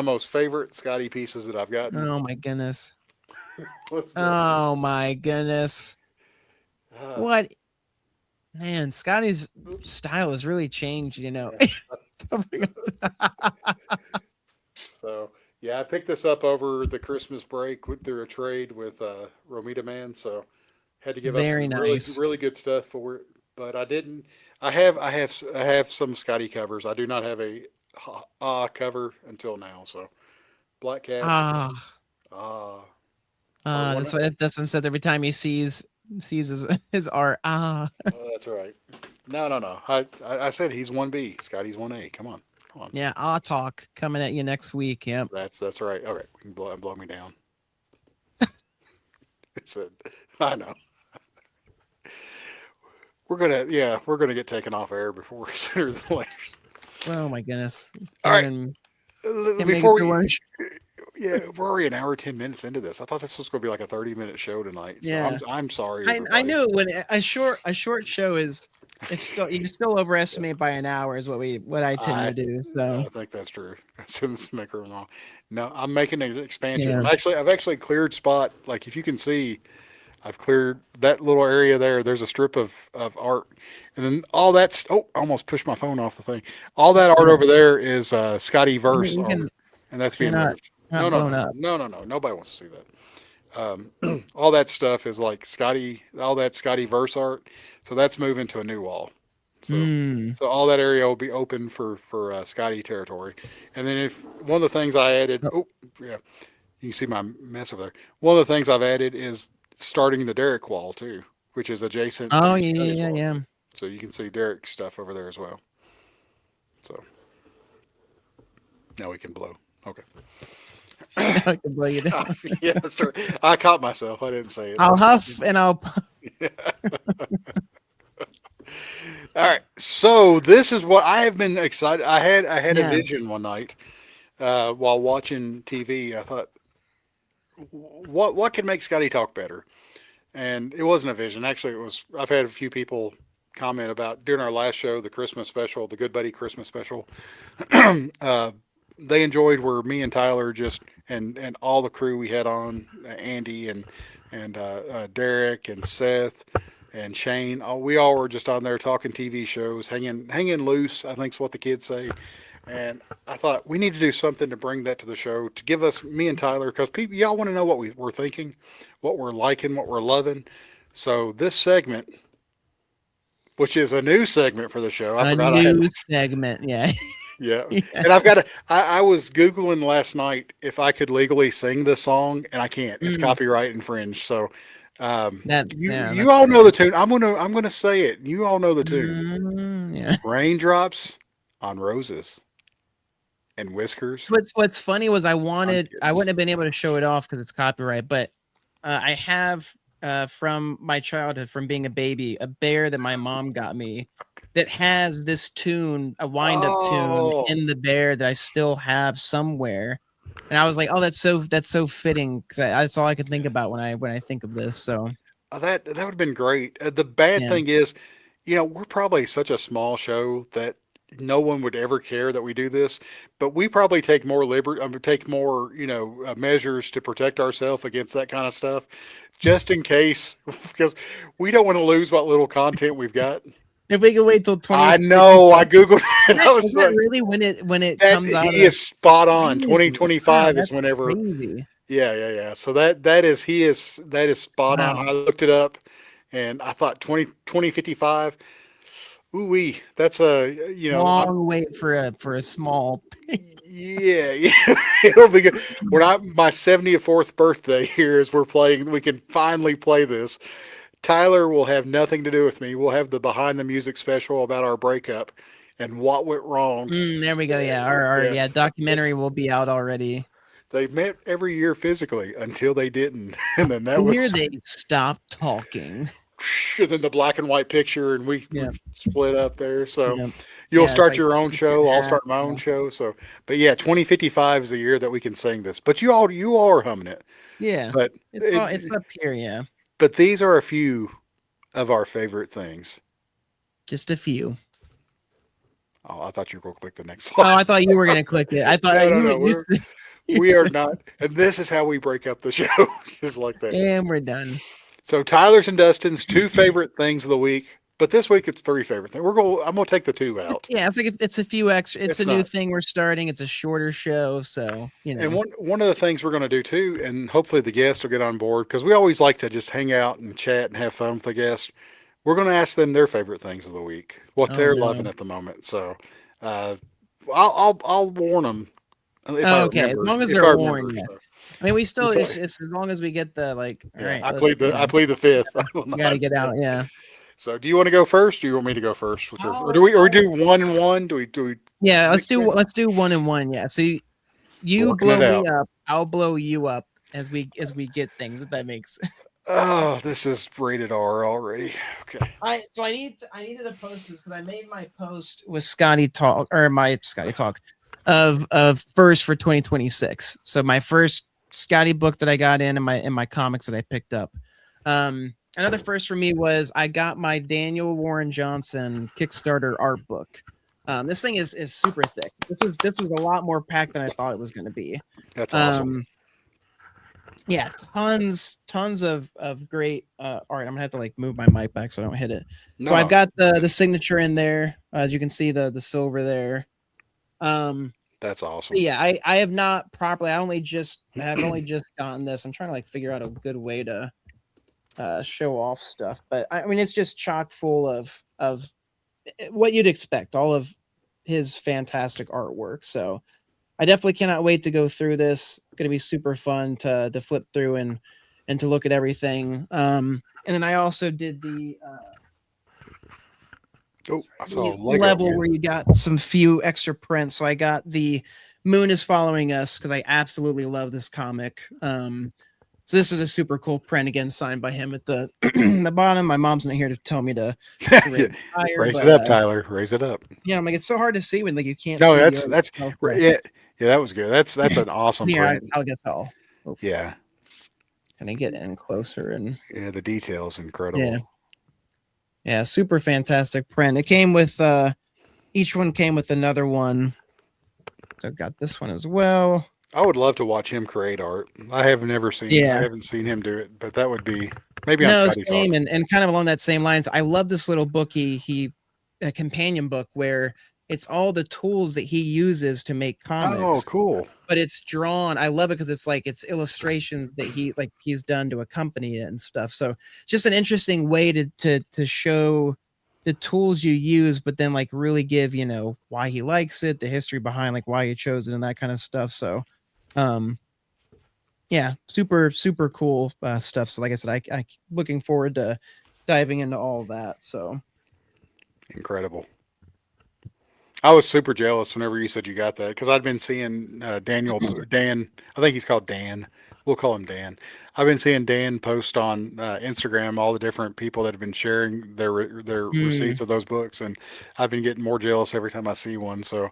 most favorite Scotty pieces that I've gotten. Oh my goodness. Was the, Oh my goodness. uh, What man, Scotty's oops. style has really changed, Yeah. So yeah, I picked this up over the Christmas break through a trade with Romita Man. So had to give up Very some really nice. really good stuff for it, but I didn't. I have some Scotty covers. I do not have a cover until now. So Black Cats. Ah, Uh, are one. that's what Dustin says every time he sees his art. Ah, That's right. No, no, no. I said he's 1B. Scotty's 1A. Come on. Come on. yeah, talk coming at you next week. Yep. That's right. All right. We can blow me down. He said, I know. We're gonna get taken off air before sooner than later. Oh my goodness. All right. Can't make it Before through we, lunch. yeah, we're already an hour 10 minutes into this. I thought this was going to be like a 30-minute show tonight. So Yeah. I'm sorry, I everybody. knew when a short show is it's still you can still overestimate by an hour is what I tend to I do. So I think that's true. Since maker wrong. No, I'm making an expansion. yeah. I've actually cleared spot. Like if you can see, I've cleared that little area there. There's a strip of art, and then all that's. Oh, I almost pushed my phone off the thing. All that art over there is Scotty verse You can art, and that's you're being moved. not No, no, blown no, up. no, no, no. Nobody wants to see that. All that stuff is like Scotty. All that Scotty verse art. So that's moving to a new wall. So, Mm. so all that area will be open for Scotty territory. And then if one of the things I added. Oh, Oh, yeah. You can see my mess over there. One of the things I've added is starting the Derek wall too, which is adjacent oh to yeah, Scotty's yeah, wall. yeah. So you can see Derek's stuff over there as well. So now we can blow. Okay. Now I can blow you down. Yeah, that's true. I caught myself. I didn't say it. I'll huff and I'll puff. All right. So this is what I have been excited. I had a Yeah. vision one night while watching TV. I thought, what can make Scotty talk better? And it wasn't a vision. Actually, it was. I've had a few people comment about during our last show, the Christmas special, the Good Buddy Christmas special. uh, they enjoyed where me and Tyler just and all the crew we had on, Andy and Derek and Seth and Shane. We all were just on there talking TV shows, hanging loose. I think's what the kids say. And I thought we need to do something to bring that to the show to give us me and Tyler because people y'all want to know what we're thinking, what we're liking, what we're loving. So this segment, which is a new segment for the show, I A forgot I had. new segment. Yeah. Yeah, Yeah. and I've got to. I was googling last night if I could legally sing this song, and I can't. It's Mm, copyright infringed. So you that's all know fair. the tune. I'm gonna say it. You all know the tune. Yeah. Raindrops on roses and whiskers What's funny was on I kids. wouldn't have been able to show it off because it's copyright, but I have from my childhood, from being a baby, a bear that my mom got me that has this tune, a wind up tune Oh, in the bear that I still have somewhere. And I was like, oh, that's so fitting because that's all I could think about when I think of this. So that would have been great. The bad yeah. thing is, we're probably such a small show that no one would ever care that we do this, but we probably take more take more, measures to protect ourselves against that kind of stuff, just in case, because we don't want to lose what little content we've got. If we could wait till I know. I 2057, googled it. I is was that like, really when it that comes out he of is spot on. really? Wow, 2025 is that's whenever. crazy. Yeah, yeah, yeah. So that is spot on. Wow. I looked it up, and I thought 2055. Ooh wee, that's I'm Long wait for a small. yeah, yeah, it'll be good. When my 74th birthday here is we're playing, we can finally play this. Tyler will have nothing to do with me. We'll have the behind the music special about our breakup, and what went wrong. There we go. Yeah, our Yeah, yeah documentary it's will be out already. they met every year physically until they didn't, and then that And was here they stop talking. and then the black and white picture, and we Yeah, split up there. So yeah, you'll yeah. It's start like your own picture show. I'll hat. start my own Yeah, show. So, but yeah, 2055 is the year that we can sing this. But you all are humming it. yeah. But It's up here. Yeah, but these are a few of our favorite things. just a few. Oh, I thought you were going to click the next Oh, I slide. thought you were gonna click it. I thought No, no, you no. you said, you We are said, not, and this is how we break up the show, just like that. and we're done. So Tyler's and Dustin's two favorite things of the week, but this week it's three favorite things. I'm gonna take the two out. Yeah, it's like it's a few extra. It's a It's new not. thing we're starting. It's a shorter show, so And one of the things we're gonna do too, and hopefully the guests will get on board because we always like to just hang out and chat and have fun with the guests. We're gonna ask them their favorite things of the week, what Oh they're loving no. at the moment. So uh, I'll warn them if I Oh, okay, as remember. long as If they're I remember. warned. Yeah. So I mean, we still it's, it's as long as we get the like. All yeah, right, let's I plead the fifth. I will we got to not. get out. Yeah. So, do you want to go first? Or do you want me to go first with your, or we I'll do one and one? Do we Yeah, mix it? let's do one and one. Yeah. So you Working it blow me out. up, I'll blow you up as we get things. If that makes. Oh, this is rated R already. Okay. I needed to post this because I made my post with Scotty talk or my Scotty talk of first for 2026. So my first Scotty book that I got in my comics that I picked up. Another first for me was I got my Daniel Warren Johnson Kickstarter art book. This thing is super thick. This was a lot more packed than I thought it was going to be. That's awesome. Um, yeah, tons of great art. I'm gonna have to like move my mic back so I don't hit it. No, So I've no, got the signature in there, as you can see the silver there. Um, that's but awesome. yeah, I have not properly. I have only just gotten this. I'm trying to like figure out a good way to show off stuff, but I mean it's just chock full of what you'd expect. All of his fantastic artwork. So I definitely cannot wait to go through this. Going to be super fun to flip through and to look at everything. And then I also did Oh, I saw a the Lego level man. where you got some few extra prints. So I got the Moon is Following Us because I absolutely love this comic. So this is a super cool print again, signed by him at the the bottom. My mom's not here to tell me to Yeah, rate it higher, raise it but up, Tyler. Raise it up. yeah, I'm like it's so hard to see when like you can't No, see the art that's itself. Yeah. yeah, yeah. That was good. That's an awesome Here, print. I'll guess I'll. Oh, Yeah, can I get in closer and yeah. The details incredible. yeah. Yeah, super fantastic print. It came with each one came with another one. So I've got this one as well. I would love to watch him create art. I Yeah. haven't seen him do it, but that would be maybe on No, Scotty Talk. same and kind of along that same lines. I love this little book he a companion book where it's all the tools that he uses to make Oh, comics, cool. but it's drawn. I love it because it's like it's illustrations that he's done to accompany it and stuff. So just an interesting way to show the tools you use, but then like really give why he likes it, the history behind like why he chose it, and that kind of stuff. So, um, yeah, super cool stuff. So like I said, I looking forward to diving into all that. So Incredible. I was super jealous whenever you said you got that because I'd been seeing Dan. I think he's called Dan. We'll call him Dan. I've been seeing Dan post on Instagram all the different people that have been sharing their mm, receipts of those books, and I've been getting more jealous every time I see one. So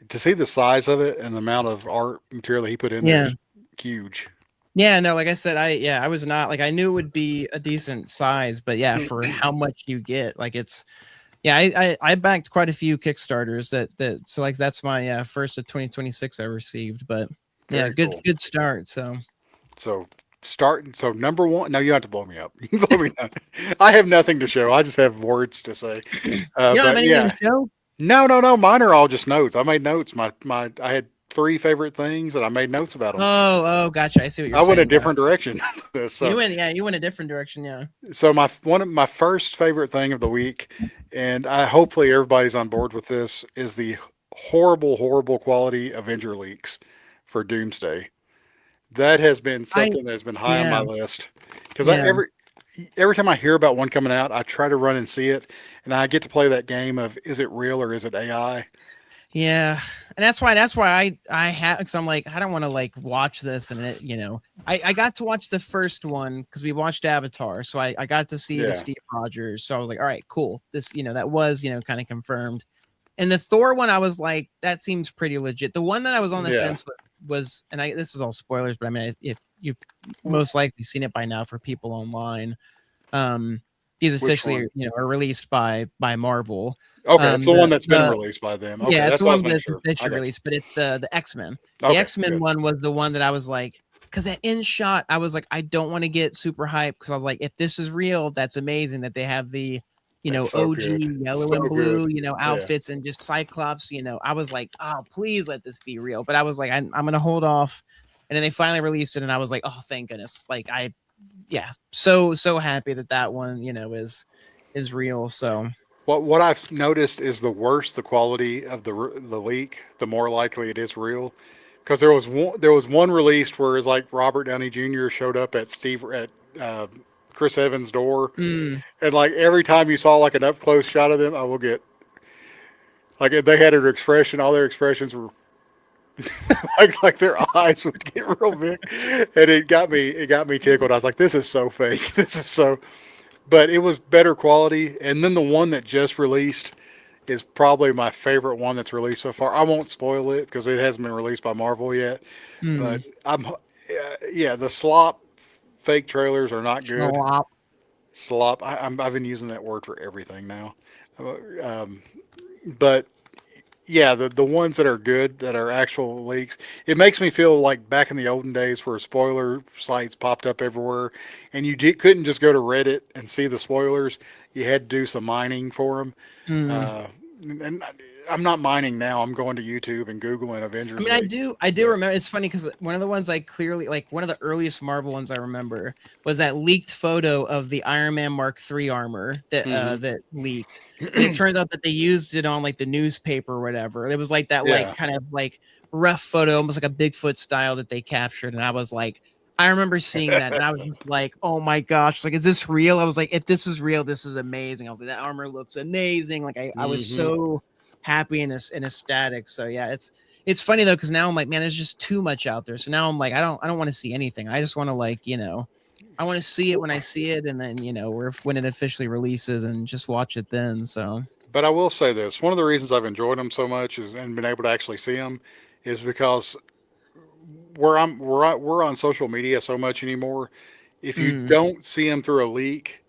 to see the size of it and the amount of art material that he put in there yeah. is huge. Yeah, no, like I said, I was not like I knew it would be a decent size, but yeah, for how much you get, like it's yeah, I backed quite a few Kickstarters that so like that's my first of 2026 I received, but yeah, Very cool. good start. So So so number one. No, you don't have to blow me up. You can blow me up. I have nothing to show. I just have words to say. you don't have But anything yeah, to show? no, no, no. Mine are all just notes. I made notes. I had three favorite things, and I made notes about them. Oh, gotcha. I see what you're I went a saying now. different direction. You so, went, yeah, you went a different direction, yeah. so my one of my first favorite thing of the week, and I hopefully everybody's on board with this, is the horrible quality Avenger leaks for Doomsday. That has been I something that's been high on my yeah, list because I yeah. every every time I hear about one coming out, I try to run and see it, and I get to play that game of is it real or is it AI? Yeah, and that's why I have because I'm like I don't want to like watch this and it I got to watch the first one because we watched Avatar, so I got to see the Yeah, Steve Rogers, so I was like, all right, cool, this that was kind of confirmed, and the Thor one I was like that seems pretty legit. The one that I was on the yeah. fence with was, and this is all spoilers, but I mean if you've most likely seen it by now for people online, um, these Which officially one? are released by Marvel. Okay, it's the one that's been The released by them. Okay, Yeah, it's that's the what I was one making that's sure. I officially got released, but it's the X-Men. you. The Okay, X-Men good. one was the one that I was like, because that end shot, I was like, I don't want to get super hyped because I was like, if this is real, that's amazing that they have the, It's so good, OG yellow so and good. blue, Yeah. outfits and just Cyclops. I was like, oh, please let this be real. But I was like, I'm gonna hold off. And then they finally released it, and I was like, oh, thank goodness. Like yeah, so happy that that one, is real. So, What I've noticed is the worse the quality of the leak, the more likely it is real. Because there was one released where it's like Robert Downey Jr. showed up at uh, Chris Evans' door, mm, and like every time you saw like an up close shot of them, I will get like if they had an expression, all their expressions were like their eyes would get real big, and it got me tickled. I was like, this is so fake. This is so, but it was better quality. And then the one that just released is probably my favorite one that's released so far. I won't spoil it because it hasn't been released by Marvel yet. But mm, yeah, the slop fake trailers are not good. schlop. Slop. I've been using that word for everything now. Um, but yeah, the ones that are good, that are actual leaks, it makes me feel like back in the olden days where spoiler sites popped up everywhere, and couldn't just go to Reddit and see the spoilers. You had to do some mining for them. Mm. Uh, and I'm not mining now. I'm going to YouTube and Googling I Avengers mean, I leak. do, I do But remember. It's funny because one of the ones I clearly like, one of the earliest Marvel ones I remember was that leaked photo of the Iron Man Mark III armor hmm that leaked, and it turns out that they used it on like the newspaper or whatever. It was like that, like yeah, kind of like rough photo, almost like a Bigfoot style that they captured, and I was like, I remember seeing that, and I was just like, oh my gosh, like, is this real? I was like, if this is real, this is amazing. I was like, that armor looks amazing. Like, I was hmm so happy and ecstatic. So yeah, it's funny though because now I'm like, man, there's just too much out there. So now I'm like, I don't want to see anything. I just want to like, I want to see it when I see it, and then when it officially releases, and just watch it then. So, But I will say this: one of the reasons I've enjoyed them so much is and been able to actually see them is because we're on social media so much anymore. If you mm. don't see them through a leak,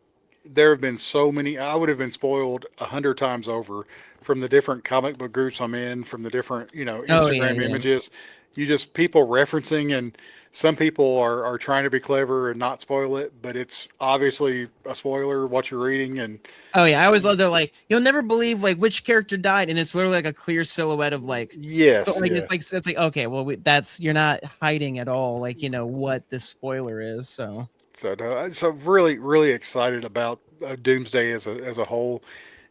there have been so many. I would have been spoiled 100 times over from the different comic book groups I'm in, from the different Oh yeah, Instagram yeah. images. You just people referencing, and some people are trying to be clever and not spoil it, but it's obviously a spoiler what you're reading. And Oh yeah, I always love that. Like, you'll never believe like which character died, and it's literally like a clear silhouette of like, so yes, like yeah. it's like okay, well that's you're not hiding at all. Like what this spoiler is. So, So really, really excited about Doomsday as a whole,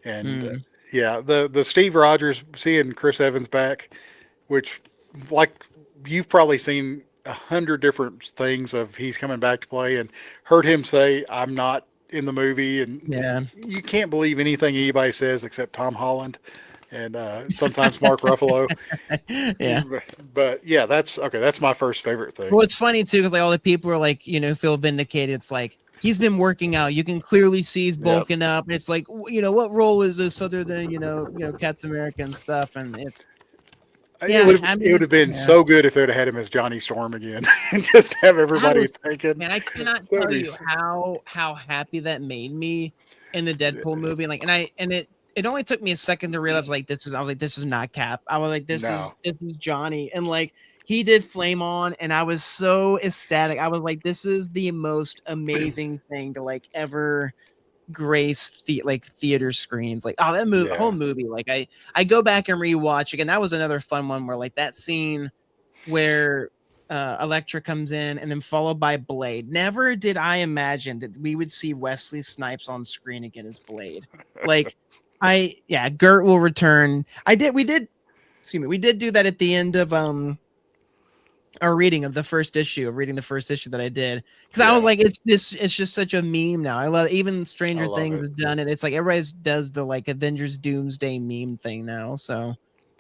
and mm. yeah, the Steve Rogers seeing Chris Evans back, which like you've probably seen 100 different things of he's coming back to play, and heard him say I'm not in the movie, and Yeah. you can't believe anything anybody says except Tom Holland and sometimes Mark Ruffalo. Yeah. But yeah, that's okay. That's my first favorite thing. Well, it's funny too because like all the people are like, feel vindicated. It's like he's been working out. You can clearly see he's Yeah. bulking up. And it's like, what role is this other than Captain America and stuff? And it's It yeah. would I it mean, would have it's been so good if they'd have had him as Johnny Storm again, and just have I everybody was thinking man, I cannot that'd tell be you how happy that made me in the Deadpool movie. Like, and it only took me a second to realize like I was like, this is not Cap. I was like, no, this is Johnny. And like he did flame on, and I was so ecstatic. I was like, this is the most amazing thing to like ever grace like theater screens. Like, oh, that whole yeah, movie. Like I go back and rewatch again. That was another fun one where like that scene where Elektra comes in and then followed by Blade. Never did I imagine that we would see Wesley Snipes on screen again as Blade. Like, yeah, Gert will return. We did, excuse me, we did do that at the end of or reading of the first issue, of reading the first issue that I did, because I was Yeah, like, it's just such a meme now. I love, even I Stranger love Things it. has done it. It's like everybody does the like Avengers Doomsday meme thing now. So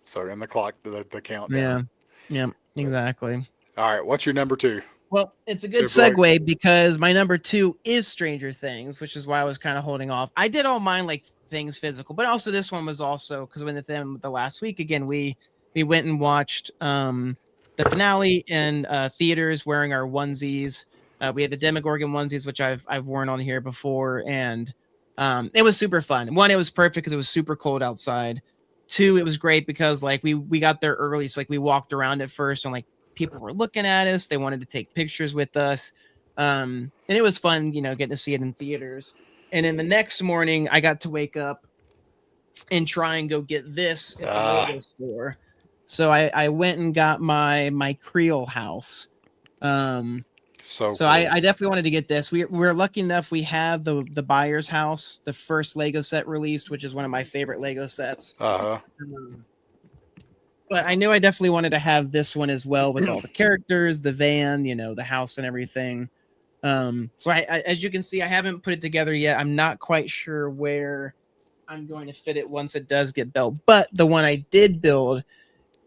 So in the clock, the yeah, countdown. yeah, But exactly. all right, what's your number two? Well, it's a good If like, segue because my number two is Stranger Things, which is why I was kind of holding off. I did all mine like things physical, but also this one was also because when the last week again we went and watched the finale in theaters wearing our onesies. We had the Demogorgon onesies, which I've worn on here before, and it was super fun. One, it was perfect because it was super cold outside. Two, it was great because like we got there early, so like we walked around at first and like people were looking at us. They wanted to take pictures with us. And it was fun, getting to see it in theaters. And then the next morning, I got to wake up and try and go get this at the ah, Lego store. So I went and got my Creole house. Um, so so cool. I definitely wanted to get this. We're lucky enough we have the buyer's house, the first Lego set released, which is one of my favorite Lego sets. Uh Um, but I knew I definitely wanted to have this one as well with all the characters, the van, the house and everything. So as you can see, I haven't put it together yet. I'm not quite sure where I'm going to fit it once it does get built. But the one I did build,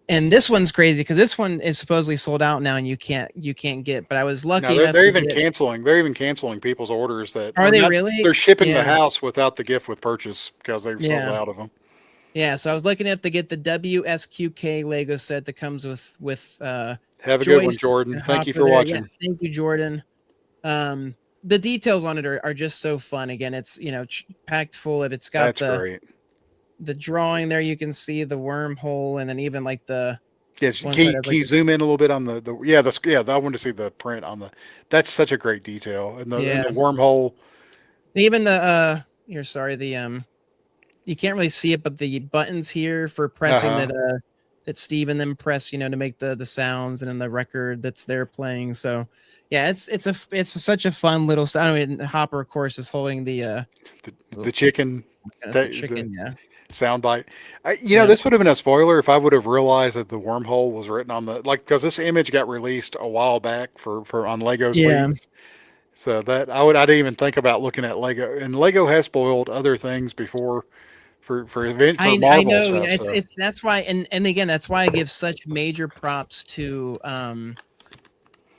and this one's crazy because this one is supposedly sold out now, and you can't get. But I was no, lucky enough they're to even get. canceling. They're even canceling people's orders that Are or they not. really? They're shipping the Yeah, house without the gift with purchase because they've sold yeah. out of them. Yeah, so I was lucky enough to get the WSQK Lego set that comes with Have a good one, Joyce Jordan. and Thank you Hopper for there. Yes, watching. thank you, Jordan. The details on it are just so fun. Again, it's packed full of. It's got That's the great. the drawing there. You can see the wormhole, and then even like the Yeah, one side of can like you zoom in a little bit on the yeah I want to see the print on the. That's such a great detail and yeah. the wormhole. Even the here, sorry, the you can't really see it, but the buttons here for Uh pressing huh. that Steve and them press, to make the sounds, and then the record that's there playing. So yeah, it's such a fun little sound. I mean, Hopper, of course, is holding the oh The chicken, my goodness, the the chicken. Yeah, sound bite. yeah. This would have been a spoiler if I would have realized that the wormhole was written on the like because this image got released a while back for on Lego's Yeah, leaks. So that I didn't even think about looking at Lego and Lego has spoiled other things before for I Marvel know. stuff. Yeah, So it's that's why, and again, that's why I give such major props to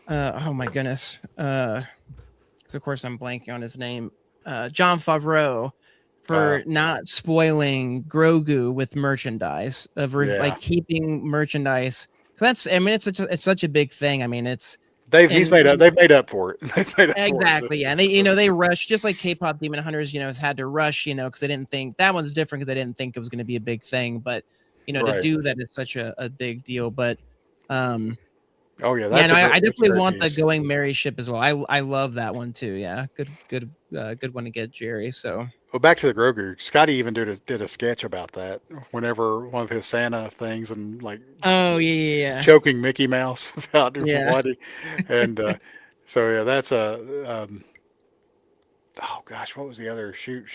oh my goodness, 'cause of course I'm blanking on his name, John Favreau, uh, for not spoiling Grogu with merchandise of yeah, like keeping merchandise. 'Cause that's, I mean, it's such a big thing. I mean, it's and they've made up for it. They've made up for it. exactly, yeah. And they, they rush just like K-pop Demon Hunters, has had to rush, because they didn't think that one's different because they didn't think it was going to be a big thing. But to Right. do that is such a big deal. But um, Oh yeah, yeah, no, I that's a definitely great want the piece. Going Merry ship as well. I love that one too. Yeah, good one to get, Jerry. So Well, back to the Grogu. Scotty even did a sketch about that. Whenever one of his Santa things and like oh yeah, choking Mickey Mouse about yeah, what he, and so yeah, that's a oh gosh, what was the other shoot?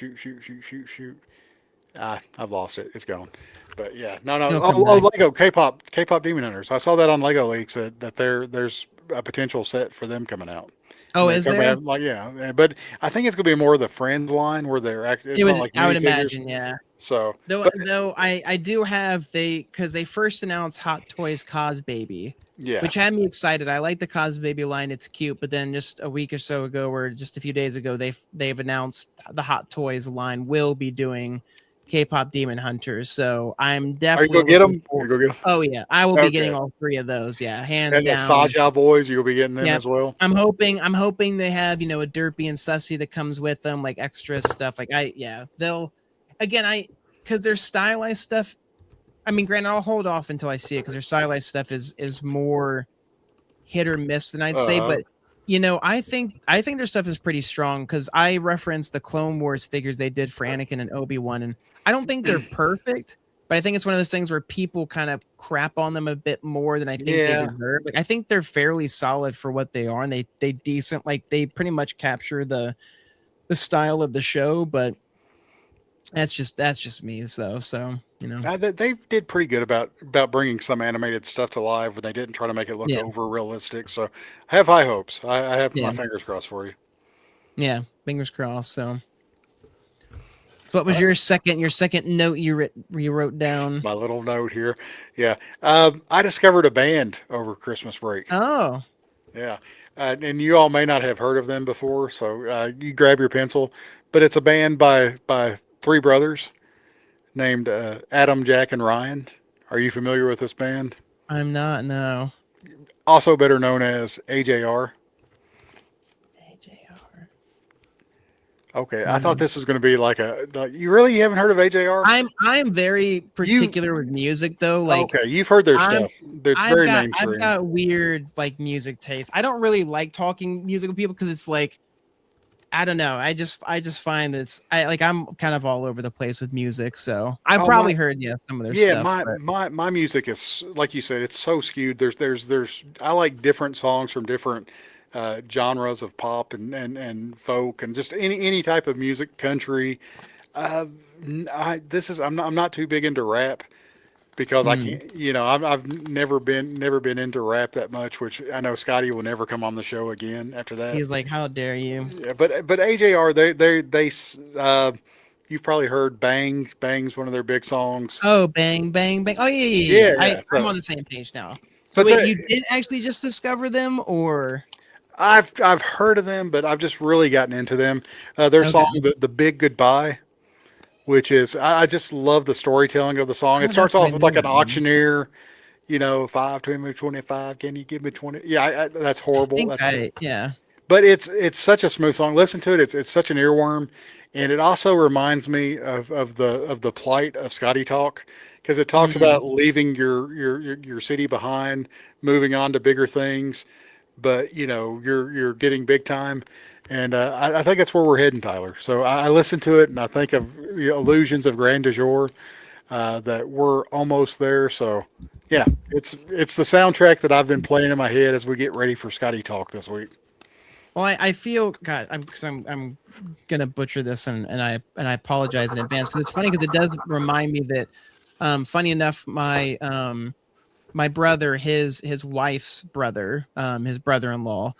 Ah, I've lost it. It's gone. But yeah, no, no. it'll come Oh, back. Lego K-pop Demon Hunters. I saw that on Lego Leaks that there's a potential set for them coming out. Oh, And they're is coming there? out like but I think it's gonna be more of the Friends line where It it's not would, like I would minifigures. imagine, yeah. So, but Though I do have, because they first announced Hot Toys Cos Baby, yeah, which had me excited. I like the Cos Baby line; it's cute. But then just a week or so ago, or just a few days ago, they've announced the Hot Toys line will be doing K-pop Demon Hunters. So I'm are you definitely gonna get looking them? for. You go get them? Oh yeah, I will be getting Okay. all three of those. Yeah, hands And the down. Saja boys, you'll be getting them Yep. as well. I'm hoping they have, a Derpy and Sussy that comes with them, like extra stuff. Like they'll, again, because their stylized stuff. I mean, granted, I'll hold off until I see it because their stylized stuff is more hit or miss than I'd say. Uh, But I think their stuff is pretty strong because I referenced the Clone Wars figures they did for Anakin and Obi-Wan, and I don't think they're perfect, but I think it's one of those things where people kind of crap on them a bit more than I think they yeah. deserve. Like I think they're fairly solid for what they are, and they decent, like they pretty much capture the style of the show, but that's just me, so You know. They did pretty good about bringing some animated stuff to life, but they didn't try to make it look Yeah. over realistic. So I have high hopes. I have my Yeah. fingers crossed for you. Yeah. Fingers crossed. So what All was right, your second note you wrote down? my little note here. Yeah, I discovered a band over Christmas break. Oh, Yeah, and you all may not have heard of them before, so you grab your pencil. But it's a band by three brothers named Adam, Jack, and Ryan. Are you familiar with this band? I'm not. No. Also better known as AJR. AJR. Okay, I thought No. this was going to be you really haven't heard of AJR? I'm very You particular with music though. Like okay? You've heard their I'm stuff. It's very I've mainstream. got weird like music taste. I don't really like talking music with people because it's like I don't know. I just find that I'm kind of all over the place with music. So I've Oh my, probably heard some of their yeah, stuff, but my music is like you said. It's so skewed. There's I like different songs from different genres of pop and folk and just any type of music, country. Uh, I'm not too big into rap because I mm, can't. I've never been into rap that much. Which I know Scotty will never come on the show again after that. he's like, "How dare you?" Yeah, but AJR you've probably heard Bang's one of their big songs. Oh, bang, bang, bang. Oh yeah, yeah, yeah, Yeah, yeah. yeah. I'm So on the same page now. So but wait, you did actually just discover them, or I've heard of them, but I've just really gotten into them. Their okay? song the Big Goodbye, which is I just love the storytelling of the song. It Oh, that's starts I off with know like an that one. auctioneer, 5 20 25. Can you give me 20? Yeah, that's I horrible. think That's I yeah. But it's such a smooth song. Listen to it. It's such an earworm, and it also reminds me of the plight of Scotty Talk because it talks Mm. about leaving your city behind, moving on to bigger things, but you're getting big time, and I think that's where we're heading, Tyler. So I listen to it and I think of the illusions of grandeur, that we're almost there. So yeah, it's the soundtrack that I've been playing in my head as we get ready for Scotty Talk this week. Well, I feel God. I'm gonna butcher this, and I apologize in advance because it's funny because it does remind me that, funny enough, my brother, his wife's brother, his brother-in-law,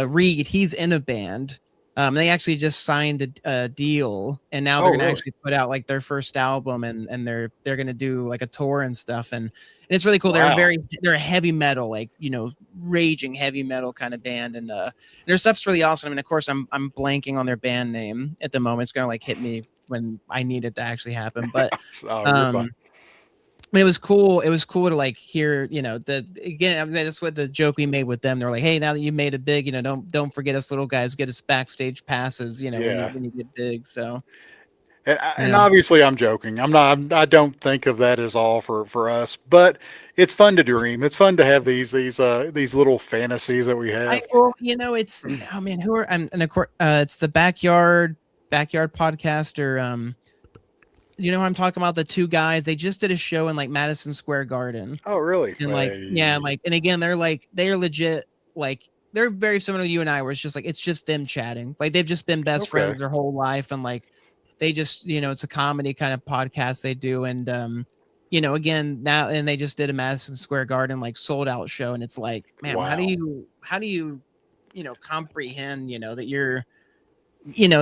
Reed, he's in a band. They actually just signed a deal, and now they're Oh, gonna really? actually put out like their first album, and they're gonna do like a tour and stuff, and it's really cool. Wow. They're a heavy metal, like raging heavy metal kind of band, and their stuff's really awesome. I mean, of course, I'm blanking on their band name at the moment. It's gonna like hit me when I need it to actually happen, but Oh, you're fine. um it was cool. It was cool to like hear, the again. I mean, that's what the joke we made with them. They're like, "Hey, now that you made it big, don't forget us little guys. Get us backstage passes. When you Yeah. get big." So And yeah, obviously, I'm joking. I don't think of that as all for us, but it's fun to dream. It's fun to have these little fantasies that we I have. well, it's oh man, who are and of course, it's the backyard podcast or you know what I'm talking about? The two guys they just did a show in like Madison Square Garden. Oh, really? And like, yeah, like, and again, they're legit, like, they're very similar to you and I, where it's just them chatting. Like, they've just been best Okay. friends their whole life. And like, they just, it's a comedy kind of podcast they do. And, again, now, and they just did a Madison Square Garden, like, sold out show. And it's like, man, Wow. how do you, comprehend, that you're,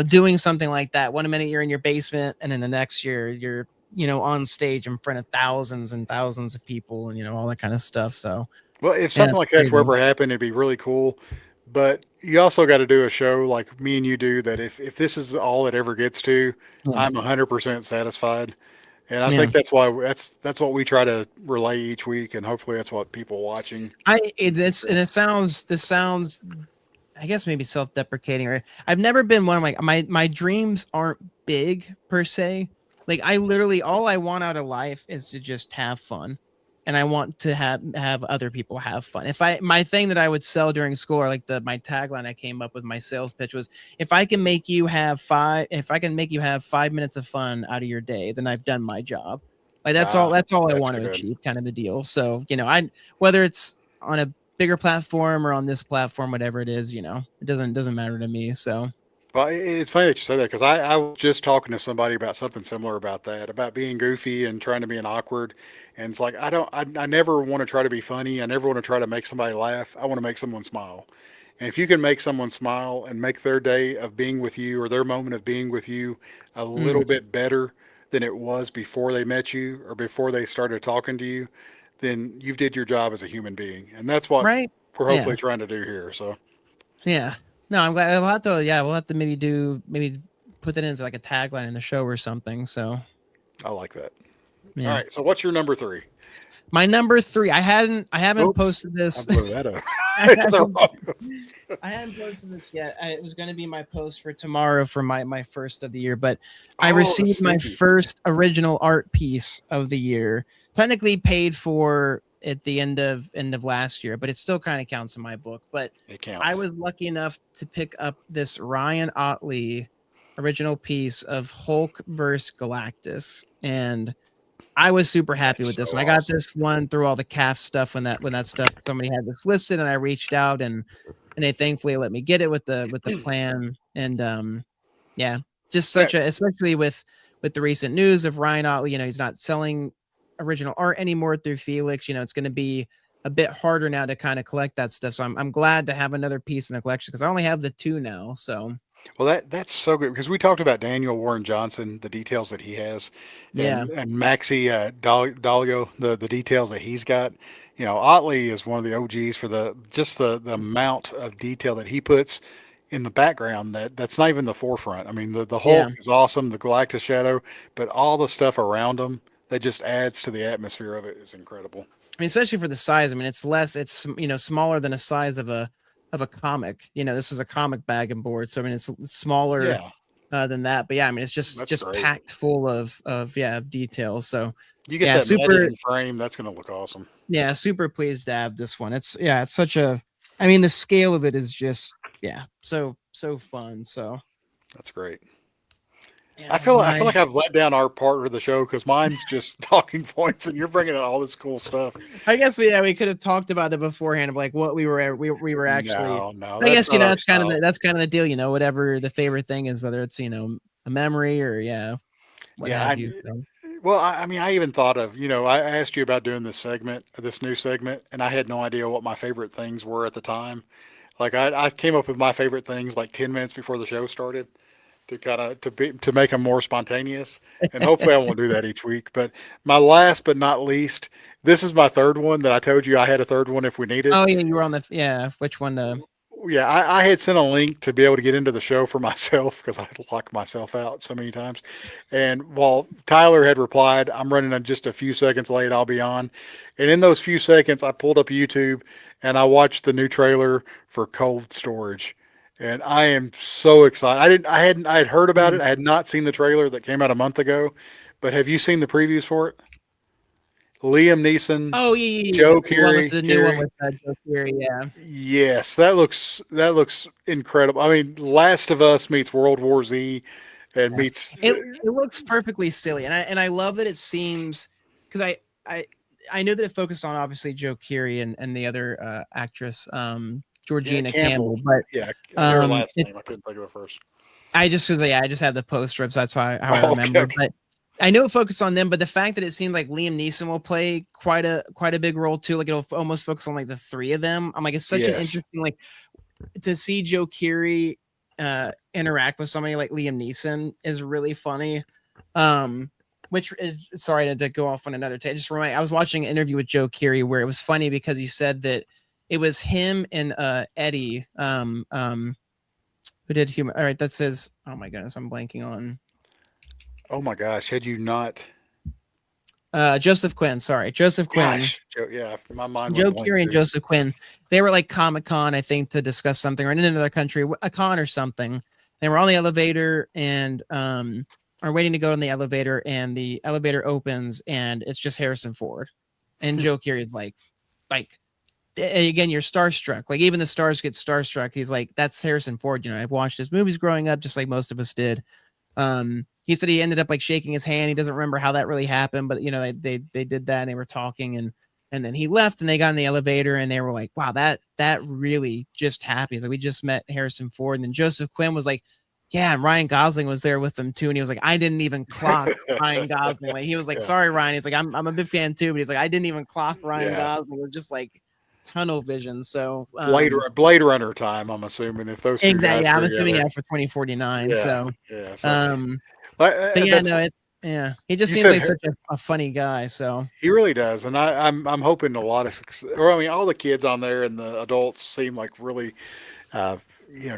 doing something like that. One minute you're in your basement, and then the next year you're, on stage in front of thousands and thousands of people and, all that kind of stuff. So, Well, if yeah, something it's like that's crazy. ever happened, it'd be really cool. But you also got to do a show like me and you do that. If this is all it ever gets to, Yeah. I'm 100% satisfied. And I Yeah. think that's why that's what we try to relay each week, and hopefully that's what people watching. And this sounds, I guess maybe self-deprecating, or I've never been one of my dreams aren't big per se. Like I literally all I want out of life is to just have fun. And I want to have other people have fun. If I my thing that I would sell during school, or like my tagline I came up with, my sales pitch was, if I can make you have 5 minutes of fun out of your day, then I've done my job. Like Ah, that's all I that's want to good. achieve, kind of the deal. So, I whether it's on a bigger platform or on this platform, whatever it is, it doesn't matter to me. So Well, it's funny that you say that because I was just talking to somebody about something similar about that, about being goofy and trying to be an awkward. And it's like, I never want to try to be funny. I never want to try to make somebody laugh. I want to make someone smile. And if you can make someone smile and make their day of being with you or their moment of being with you a Mm, little bit better than it was before they met you or before they started talking to you, then you've did your job as a human being. And that's what right? we're Yeah. hopefully trying to do here. So Yeah. No, I'm glad we'll have to. Yeah, we'll have to maybe put that in as like a tagline in the show or something. So I like that. All yeah. right. So what's your number three? My number three. I haven't Oops, posted I this. blew that up. I It's a haven't wrong. I hadn't posted this yet. It was going to be my post for tomorrow for my first of the year, but I Oh, received my sneaky. first original art piece of the year. Technically paid for at the end of last year, but it still kind of counts in my book. But It I counts. was lucky enough to pick up this Ryan Otley original piece of Hulk versus Galactus, and I was super happy That's with this so one. I got awesome. this one through all the calf stuff when that stuff somebody had this listed, and I reached out and they thankfully let me get it with the plan. And yeah, just Yeah. such a especially with the recent news of Ryan Otley, he's not selling original art anymore through Felix. It's going to be a bit harder now to kind of collect that stuff. So I'm glad to have another piece in the collection because I only have the two now. So Well, that's so good because we talked about Daniel Warren Johnson, the details that he has, yeah, and Maxi Dalio, the details that he's got. Otley is one of the OGs for the amount of detail that he puts in the background that's not even the forefront. I mean, the yeah. Hulk is awesome, the Galactus Shadow, but all the stuff around him that just adds to the atmosphere of it is incredible. I mean, especially for the size. I mean, it's smaller than a size of a comic. This is a comic bag and board, so I mean, it's smaller Yeah, than that. But yeah, I mean, it's just that's just great. packed full of details. So You get yeah, that matted super in frame, that's going to look awesome. super pleased to have this one. It's such a. I mean, the scale of it is just so fun. So That's great. yeah, I that was feel I my. feel like I've let down our part of the show because mine's just talking points, and you're bringing in all this cool stuff. I guess we could have talked about it beforehand of like what we were actually. No, no, I that's guess not our that's kind of style. the deal. Whatever the favorite thing is, whether it's a memory or what Yeah, have you. So well, I mean, I even thought of, I asked you about doing this segment, this new segment, and I had no idea what my favorite things were at the time. Like I came up with my favorite things like 10 minutes before the show started to kind of to make them more spontaneous, and hopefully I won't do that each week. But my last but not least, this is my third one that I told you I had a third one if we needed. oh yeah, you were on the which one Yeah, I had sent a link to be able to get into the show for myself because I locked myself out so many times. And while Tyler had replied, I'm running on just a few seconds late, I'll be on. And in those few seconds, I pulled up YouTube and I watched the new trailer for Cold Storage. And I am so excited. I had heard about Mm. it. I had not seen the trailer that came out a month ago. But have you seen the previews for it? Liam Neeson, Oh yeah, Joe the one with Keery, the new one Keery. with Joe Keery, yeah. Yes, that looks incredible. I mean, Last of Us meets World War Z and Yeah. meets It looks perfectly silly, and I love that it seems because I I know that it focused on obviously Joe Keery and the other actress yeah, Georgina Campbell. Campbell, but Yeah, I knew her last name. I it's couldn't think of it first. I just because I just have the poster up, so that's how I Oh, okay, remember. okay. But I know it focused on them, but the fact that it seemed like Liam Neeson will play quite a big role too, like it'll almost focus on like the three of them. I'm like, it's such an Yes. interesting like to see Joe Keery interact with somebody like Liam Neeson is really funny. Which is sorry to go off on another just remind I was watching an interview with Joe Keery where it was funny because he said that it was him and Eddie who did human. All right, that says oh my goodness, I'm blanking on Oh my gosh, had you not? Joseph Quinn. Sorry, Joseph Quinn. Gosh, Joe, yeah, my mind went Joe blank Keery and too. Joseph Quinn, they were like Comic Con, I think, to discuss something or in another country, a con or something. They were on the elevator and are waiting to go in the elevator, and the elevator opens and it's just Harrison Ford. And Joe Keery is like again, you're starstruck. Like even the stars get starstruck. He's like, that's Harrison Ford. I've watched his movies growing up, just like most of us did. He said he ended up like shaking his hand. He doesn't remember how that really happened, but they did that and they were talking and then he left and they got in the elevator and they were like, wow, that really just happened. He's like, we just met Harrison Ford. And then Joseph Quinn was like, Yeah, and Ryan Gosling was there with them too, and he was like, "I didn't even clock Ryan Gosling." Like, he was like, Yeah, "Sorry, Ryan." He's like, "I'm a big fan too," but he's like, "I didn't even clock Ryan yeah. Gosling." It was just like tunnel vision. So, Blade Runner time. I'm assuming if those two exactly. guys Yeah, are I'm assuming together. yeah for 2049. Yeah, So, yeah. So um, but yeah, that's no, it's yeah. He just you seems said. like such a funny guy. So He really does, and I'm hoping a lot of success. Or I mean, all the kids on there and the adults seem like really, uh,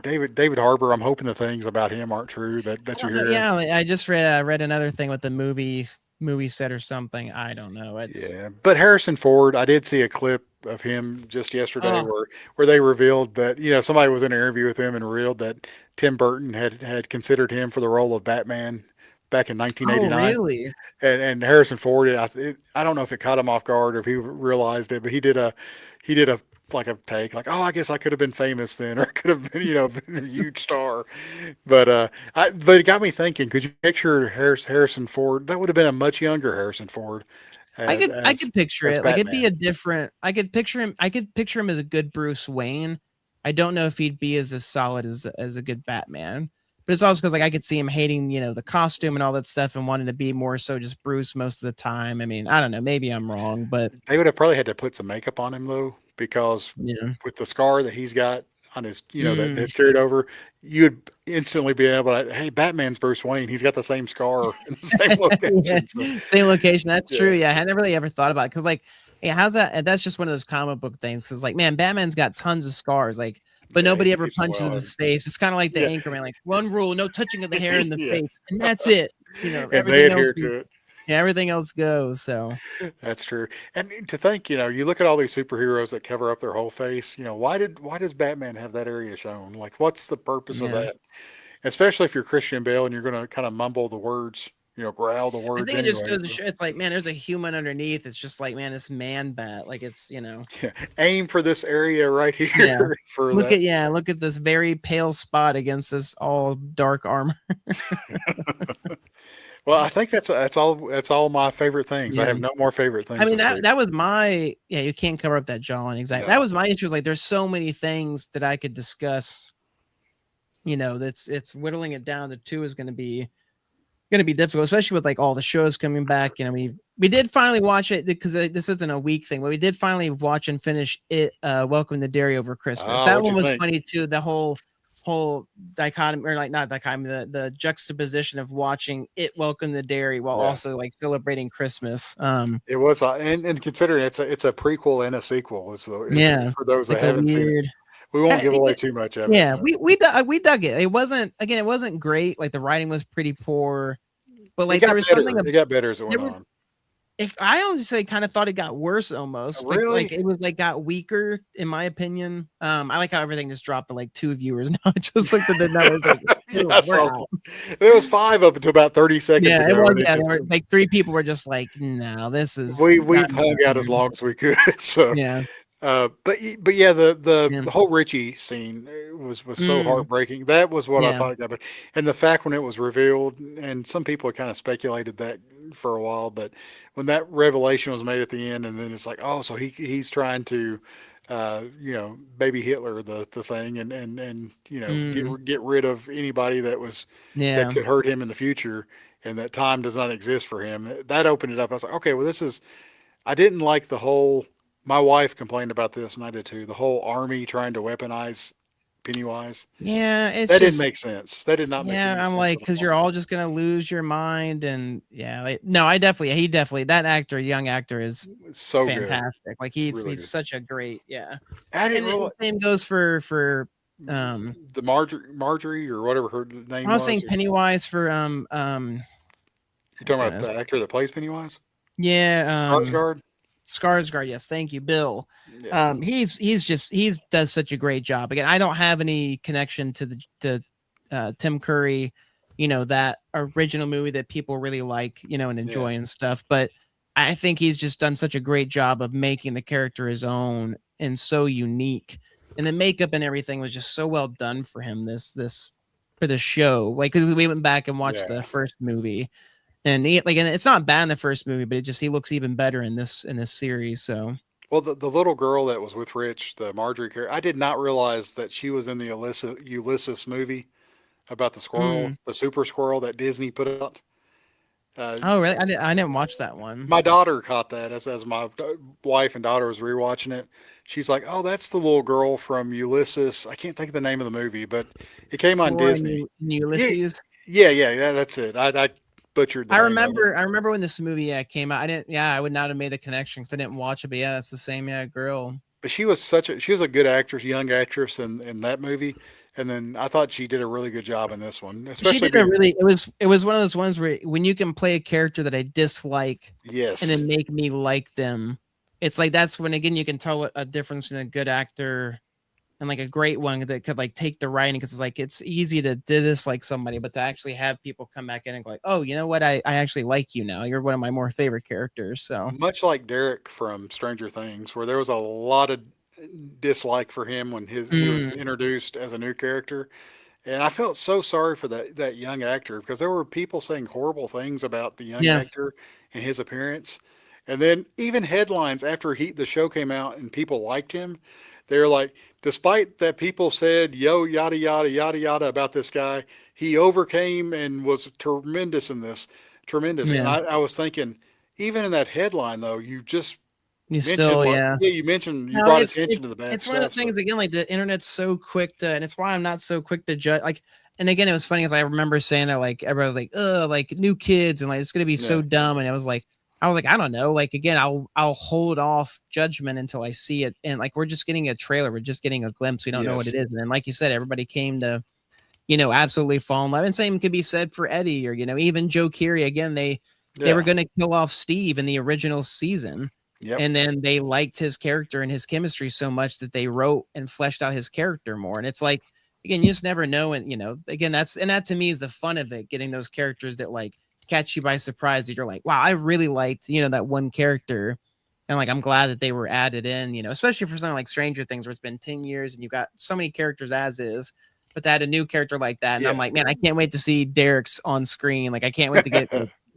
David Harbour. I'm hoping the things about him aren't true I that you're don't know. hearing. Yeah, I just read another thing with the movie set or something. I don't know. It's Yeah, but Harrison Ford, I did see a clip of him just yesterday oh where they revealed that somebody was in an interview with him and revealed that Tim Burton had considered him for the role of Batman back in oh 1989. really? And Harrison Ford, I don't know if it caught him off guard or if he realized it, but he did a like a take like, oh, I guess I could have been famous then, or I could have been been a huge star. But it got me thinking. Could you picture Harrison Ford? That would have been a much younger Harrison Ford I as could picture as it. Like it'd be Batman. a different I could picture him as a good Bruce Wayne. I don't know if he'd be as solid as a good Batman. But it's also because like I could see him hating, the costume and all that stuff and wanting to be more so just Bruce most of the time. I mean, I don't know, maybe I'm wrong, but They would have probably had to put some makeup on him though, because yeah. with the scar that he's got on his, that Mm. has carried over, you'd instantly be able to, hey, Batman's Bruce Wayne. He's got the same scar in the same Yeah, location. So, same location. That's true. yeah, Yeah, I had never really ever thought about it because, like, yeah, how's that? And that's just one of those comic book things. Because, like, man, Batman's got tons of scars, like, but yeah, he nobody ever keeps it punches well in the hidden. face. It's kind of like the Yeah, Anchorman, like one rule: no touching of the hair in the yeah, face, and that's it. and they Everything else adhere is to it. yeah, everything else goes. So That's true. And to think, you look at all these superheroes that cover up their whole face. Why does Batman have that area shown? Like, what's the purpose of yeah, that? Especially if you're Christian Bale and you're going to kind of mumble the words, growl the I words think it just anyway. goes to So, show. It's like, man, there's a human underneath. It's just like, man, this man bat. Like, it's. yeah, aim for this area right Yeah. here for that. Look at this very pale spot against this all dark armor. Well, I think that's all my favorite things. I Yeah. have no more favorite I things mean this that week. that was my yeah, you can't cover up that jawline exactly. That No. was my issue. Was like there's so many things that I could discuss. That's it's whittling it down to two is gonna be difficult, especially with like all the shows coming back. We did finally watch it because this isn't a week thing, but we did finally watch and finish it. Welcome to Derry over Christmas. Ah, That what'd one you was think? funny too. The whole dichotomy or like not dichotomy, the juxtaposition of watching it Welcome to Derry while Yeah, also like celebrating Christmas. it was, and considering it's a prequel and a sequel, Yeah, for those that like a haven't seen it, weird. we won't Uh, give away it- too much of it. yeah, But we dug it. It wasn't great. Like the writing was pretty poor, but it like there got was something. better. It got better as it There went was on. I honestly kind of thought it got worse almost. Like Really? it was like got weaker in my opinion. I like how everything just dropped to like 2 viewers now. I just looked at the numbers like Yeah, "Ew, I we're saw. out. There was five up until about 30 seconds Yeah, it ago, was and it yeah, just there were like 3 people were just like, "No, this is we've gotten hung out as weird." long as we could. So, Yeah. but yeah, Yeah. the whole Richie scene was so Mm, heartbreaking. That was what I yeah. thought got better, and the fact when it was revealed, and some people had kind of speculated that for a while, but when that revelation was made at the end, and then it's like, oh, so he's trying to, baby Hitler the thing, and Mm, get rid of anybody that yeah. could hurt him in the future, and that time does not exist for him. That opened it up. I was like, okay, well, this is. I didn't like the whole. My wife complained about this, and I did too. The whole army trying to weaponize Pennywise. Yeah, it's That didn't just make sense. That did not make yeah, any I'm sense like, at because all. you're all just gonna lose your mind, and yeah, like, no, I definitely, he definitely, that actor, young actor, is So good, fantastic. Like really he's good. such a great, yeah. I didn't And really the same goes for the Marjorie or whatever her I name was saying was. Pennywise for You're oh talking about goodness, the actor that plays Pennywise, yeah, Skarsgård. Skarsgård, yes, thank you, Bill. Yeah, He's does such a great job. Again, I don't have any connection to Tim Curry, that original movie that people really like, and yeah, enjoy and stuff. But I think he's just done such a great job of making the character his own and so unique. And the makeup and everything was just so well done for him. This for the show, like 'cause we went back and watched the yeah. first movie, and and it's not bad in the first movie, but he looks even better in this series. So Well, the little girl that was with Rich, the Marjorie character, I did not realize that she was in the Ulysses movie. about the squirrel, Mm. the super squirrel that Disney put out. Uh, Oh, really? I didn't watch that one. my daughter caught that as my wife and daughter was rewatching it. She's like, "Oh, that's the little girl from Ulysses." I can't think of the name of the movie, but it came on Flora Disney. and Yeah, Ulysses. yeah. That's it. I butchered the I name of it. remember. I remember when this movie came out. I didn't. Yeah, I would not have made the connection because I didn't watch it. But yeah, it's the same. Yeah, girl. But she was a good actress, young actress in that movie. And then I thought she did a really good job in this one, She especially did a being really. It was one of those ones where when you can play a character that I dislike and then yes, make me like them, it's like that's when again you can tell what a difference in a good actor and like a great one that could like take the writing because it's like it's easy to dislike somebody, but to actually have people come back in and go like, oh, you know what, I actually like you now. You're one of my more favorite characters. So much like Derek from Stranger Things, where there was a lot of dislike for him when he was mm, introduced as a new character. And I felt so sorry for that young actor because there were people saying horrible things about the young yeah, actor and his appearance. And then even headlines after the show came out and people liked him, they were like, despite that people said yo yada yada yada yada about this guy, he overcame and was tremendous in this, tremendous. And yeah, I was thinking, even in that headline though, you just you mentioned still, what yeah. you mentioned you No, brought it's attention it's to the bad it's one of those stuff. So things again, like the internet's so quick to, and it's why I'm not so quick to judge. Like, and again, it was funny because I remember saying that like everybody was like, "Ugh, like new kids," and like it's gonna be yeah, so dumb. And I was like, I don't know. Like again, I'll hold off judgment until I see it. And like we're just getting a trailer, we're just getting a glimpse. We don't know what yes, it is. And then, like you said, everybody came to absolutely fall in love. And same could be said for Eddie or even Joe Keery. Again, they were yeah, going to kill off Steve in the original season, yep, and then they liked his character and his chemistry so much that they wrote and fleshed out his character more. And it's like again, you just never know. And again, that to me is the fun of it, getting those characters that like catch you by surprise. That you're like, wow, I really liked that one character. And like I'm glad that they were added in, especially for something like Stranger Things, where it's been 10 years and you've got so many characters as is, but to add a new character like that, and I'm yeah. like, man, I can't wait to see Derek's on screen. Like, I can't wait to get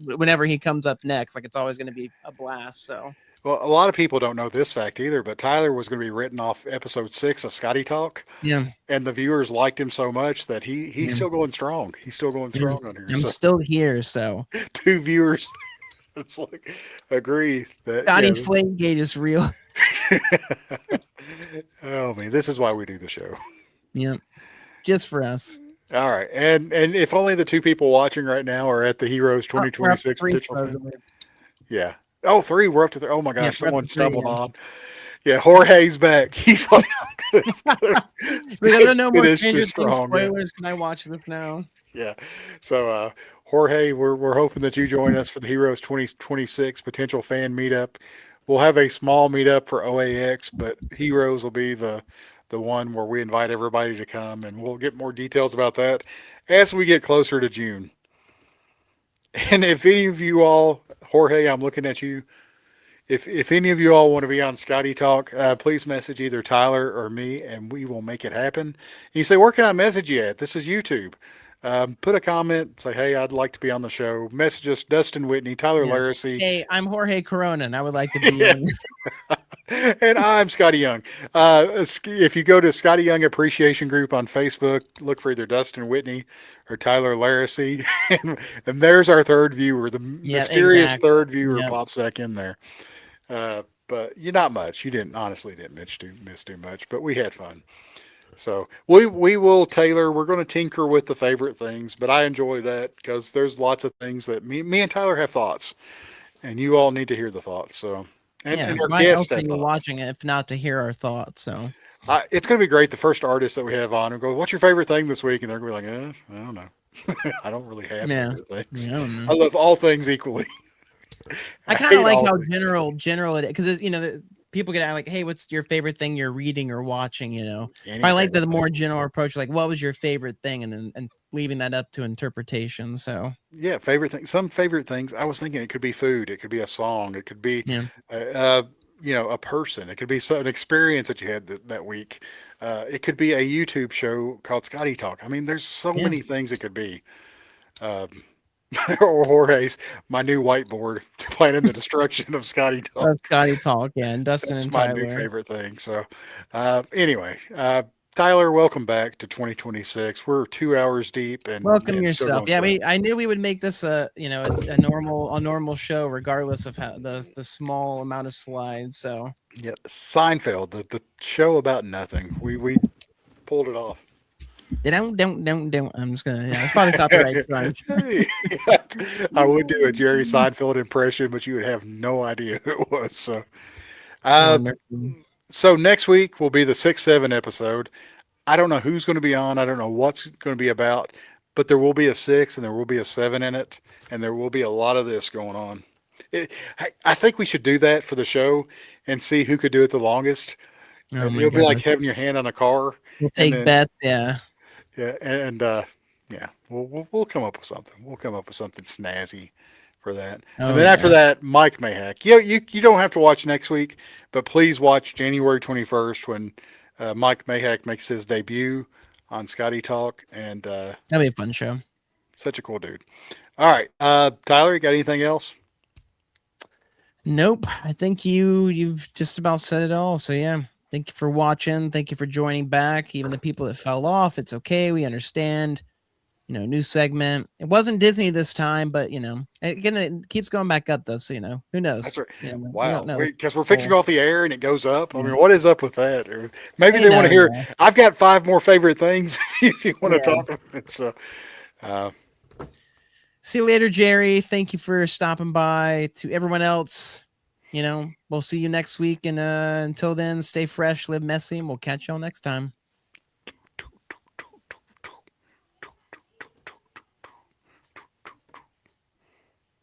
whenever he comes up next. Like, it's always going to be a blast. So, Well, a lot of people don't know this fact either, but Tyler was going to be written off episode 6 of Scotty Talk, yeah, and the viewers liked him so much that he's yeah, still going strong. He's still going yeah. strong on here. I'm So still here. So, two viewers, it's like agree that Scotty Flagegate is real. oh man, this is why we do the show. Yeah, just for us. All right, and if only the two people watching right now are at the Heroes We're up to 2026 three, potential fan. supposedly. Yeah. Oh, three. We're up to three. Oh my Yeah, gosh, we're up someone to three. stumbled on. Yeah, Jorge's back. He's like, I'm gonna Like, I don't know more finish Stranger this Things strong, man. spoilers. Can I watch this now? Yeah. So, Jorge, we're hoping that you join us for the Heroes 2026 potential fan meetup. We'll have a small meetup for OAX, but Heroes will be the one where we invite everybody to come, and we'll get more details about that as we get closer to June. And if any of you all, Jorge, I'm looking at you. If any of you all want to be on Scotty Talk, please message either Tyler or me, and we will make it happen. And you say, where can I message you at? This is YouTube. Put a comment, say, hey, I'd like to be on the show. Message us, Dustin Whitney, Tyler Yeah. Laracy, Hey, I'm Jorge Corona, and I would like to be on. and I'm Scotty Young. If you go to Scotty Young Appreciation Group on Facebook, look for either Dustin Whitney or Tyler Laracy, and there's our third viewer. The Yeah, mysterious exactly. third viewer Yep. pops back in there. But you not much. You didn't honestly didn't miss too much, but we had fun. So we will tailor. We're going to tinker with the favorite things, but I enjoy that because there's lots of things that me and Tyler have thoughts, and you all need to hear the thoughts. So Yeah. and our Why guests else are have you thoughts. watching it if not to hear our thoughts? So, It's going to be great. The first artist that we have on and go, "What's your favorite thing this week?" And they're going to be like, I don't know. I don't really have yeah. favorite things. Yeah, I don't know. I love all things equally. I I kind of hate like all how things. general it because people get out like, hey, what's your favorite thing you're reading or watching? Any I like favorite the thing. more general approach, like what was your favorite thing, and then leaving that up to interpretation. So Yeah, favorite thing. Some favorite things. I was thinking it could be food. It could be a song. It could be, yeah, uh, uh, a person. It could be an experience that you had that week. It could be a YouTube show called Scotty Talk. I mean, there's so yeah. many things it could be. Um, or Jorge's, my new whiteboard, planning the destruction of Scotty Talk. Scotty talk, yeah, and Dustin That's and my new Tyler. favorite thing. So, anyway, Tyler, welcome back to 2026. We're 2 hours deep Welcome and still yourself. going Yeah, strong. I knew we would make this a normal show, regardless of how the small amount of slides. So Yeah, Seinfeld, the show about nothing. We pulled it off. don't. I'm just gonna. Yeah, it's probably copyright crunch. I would do a Jerry Seinfeld impression, but you would have no idea who it was. Uh, Wonderful. so next week will be the 6-7 episode. I don't know who's going to be on. I don't know what's going to be about, but there will be a 6 and there will be a 7 in it, and there will be a lot of this going on. I think we should do that for the show and see who could do it the longest. Oh my It'll be like goodness. having your hand on a car, We'll and take then bets. Yeah. yeah, and yeah, we'll come up with something. We'll come up with something snazzy for that. And Oh then after yeah. that, Mike Mayhack. You don't have to watch next week, but please watch January 21st when Mike Mayhack makes his debut on Skottie Talk, and That'll be a fun show. such a cool dude. All right, Tyler, you got anything else? Nope. I think you've just about said it all. So yeah. Thank you for watching. Thank you for joining back. Even the people that fell off, it's okay. We understand. New segment. It wasn't Disney this time, but again, it keeps going back up though. So who knows? That's right. We don't Wow, know. because we're fixing off the air and it goes up. I Yeah. mean, what is up with that? Or maybe I they want know. to hear. Yeah. I've got 5 more favorite things if you want to Yeah. talk about it. So, uh, See you later, Jerry. Thank you for stopping by. To everyone else, we'll see you next week. And until then, stay fresh, live messy, and we'll catch y'all next time.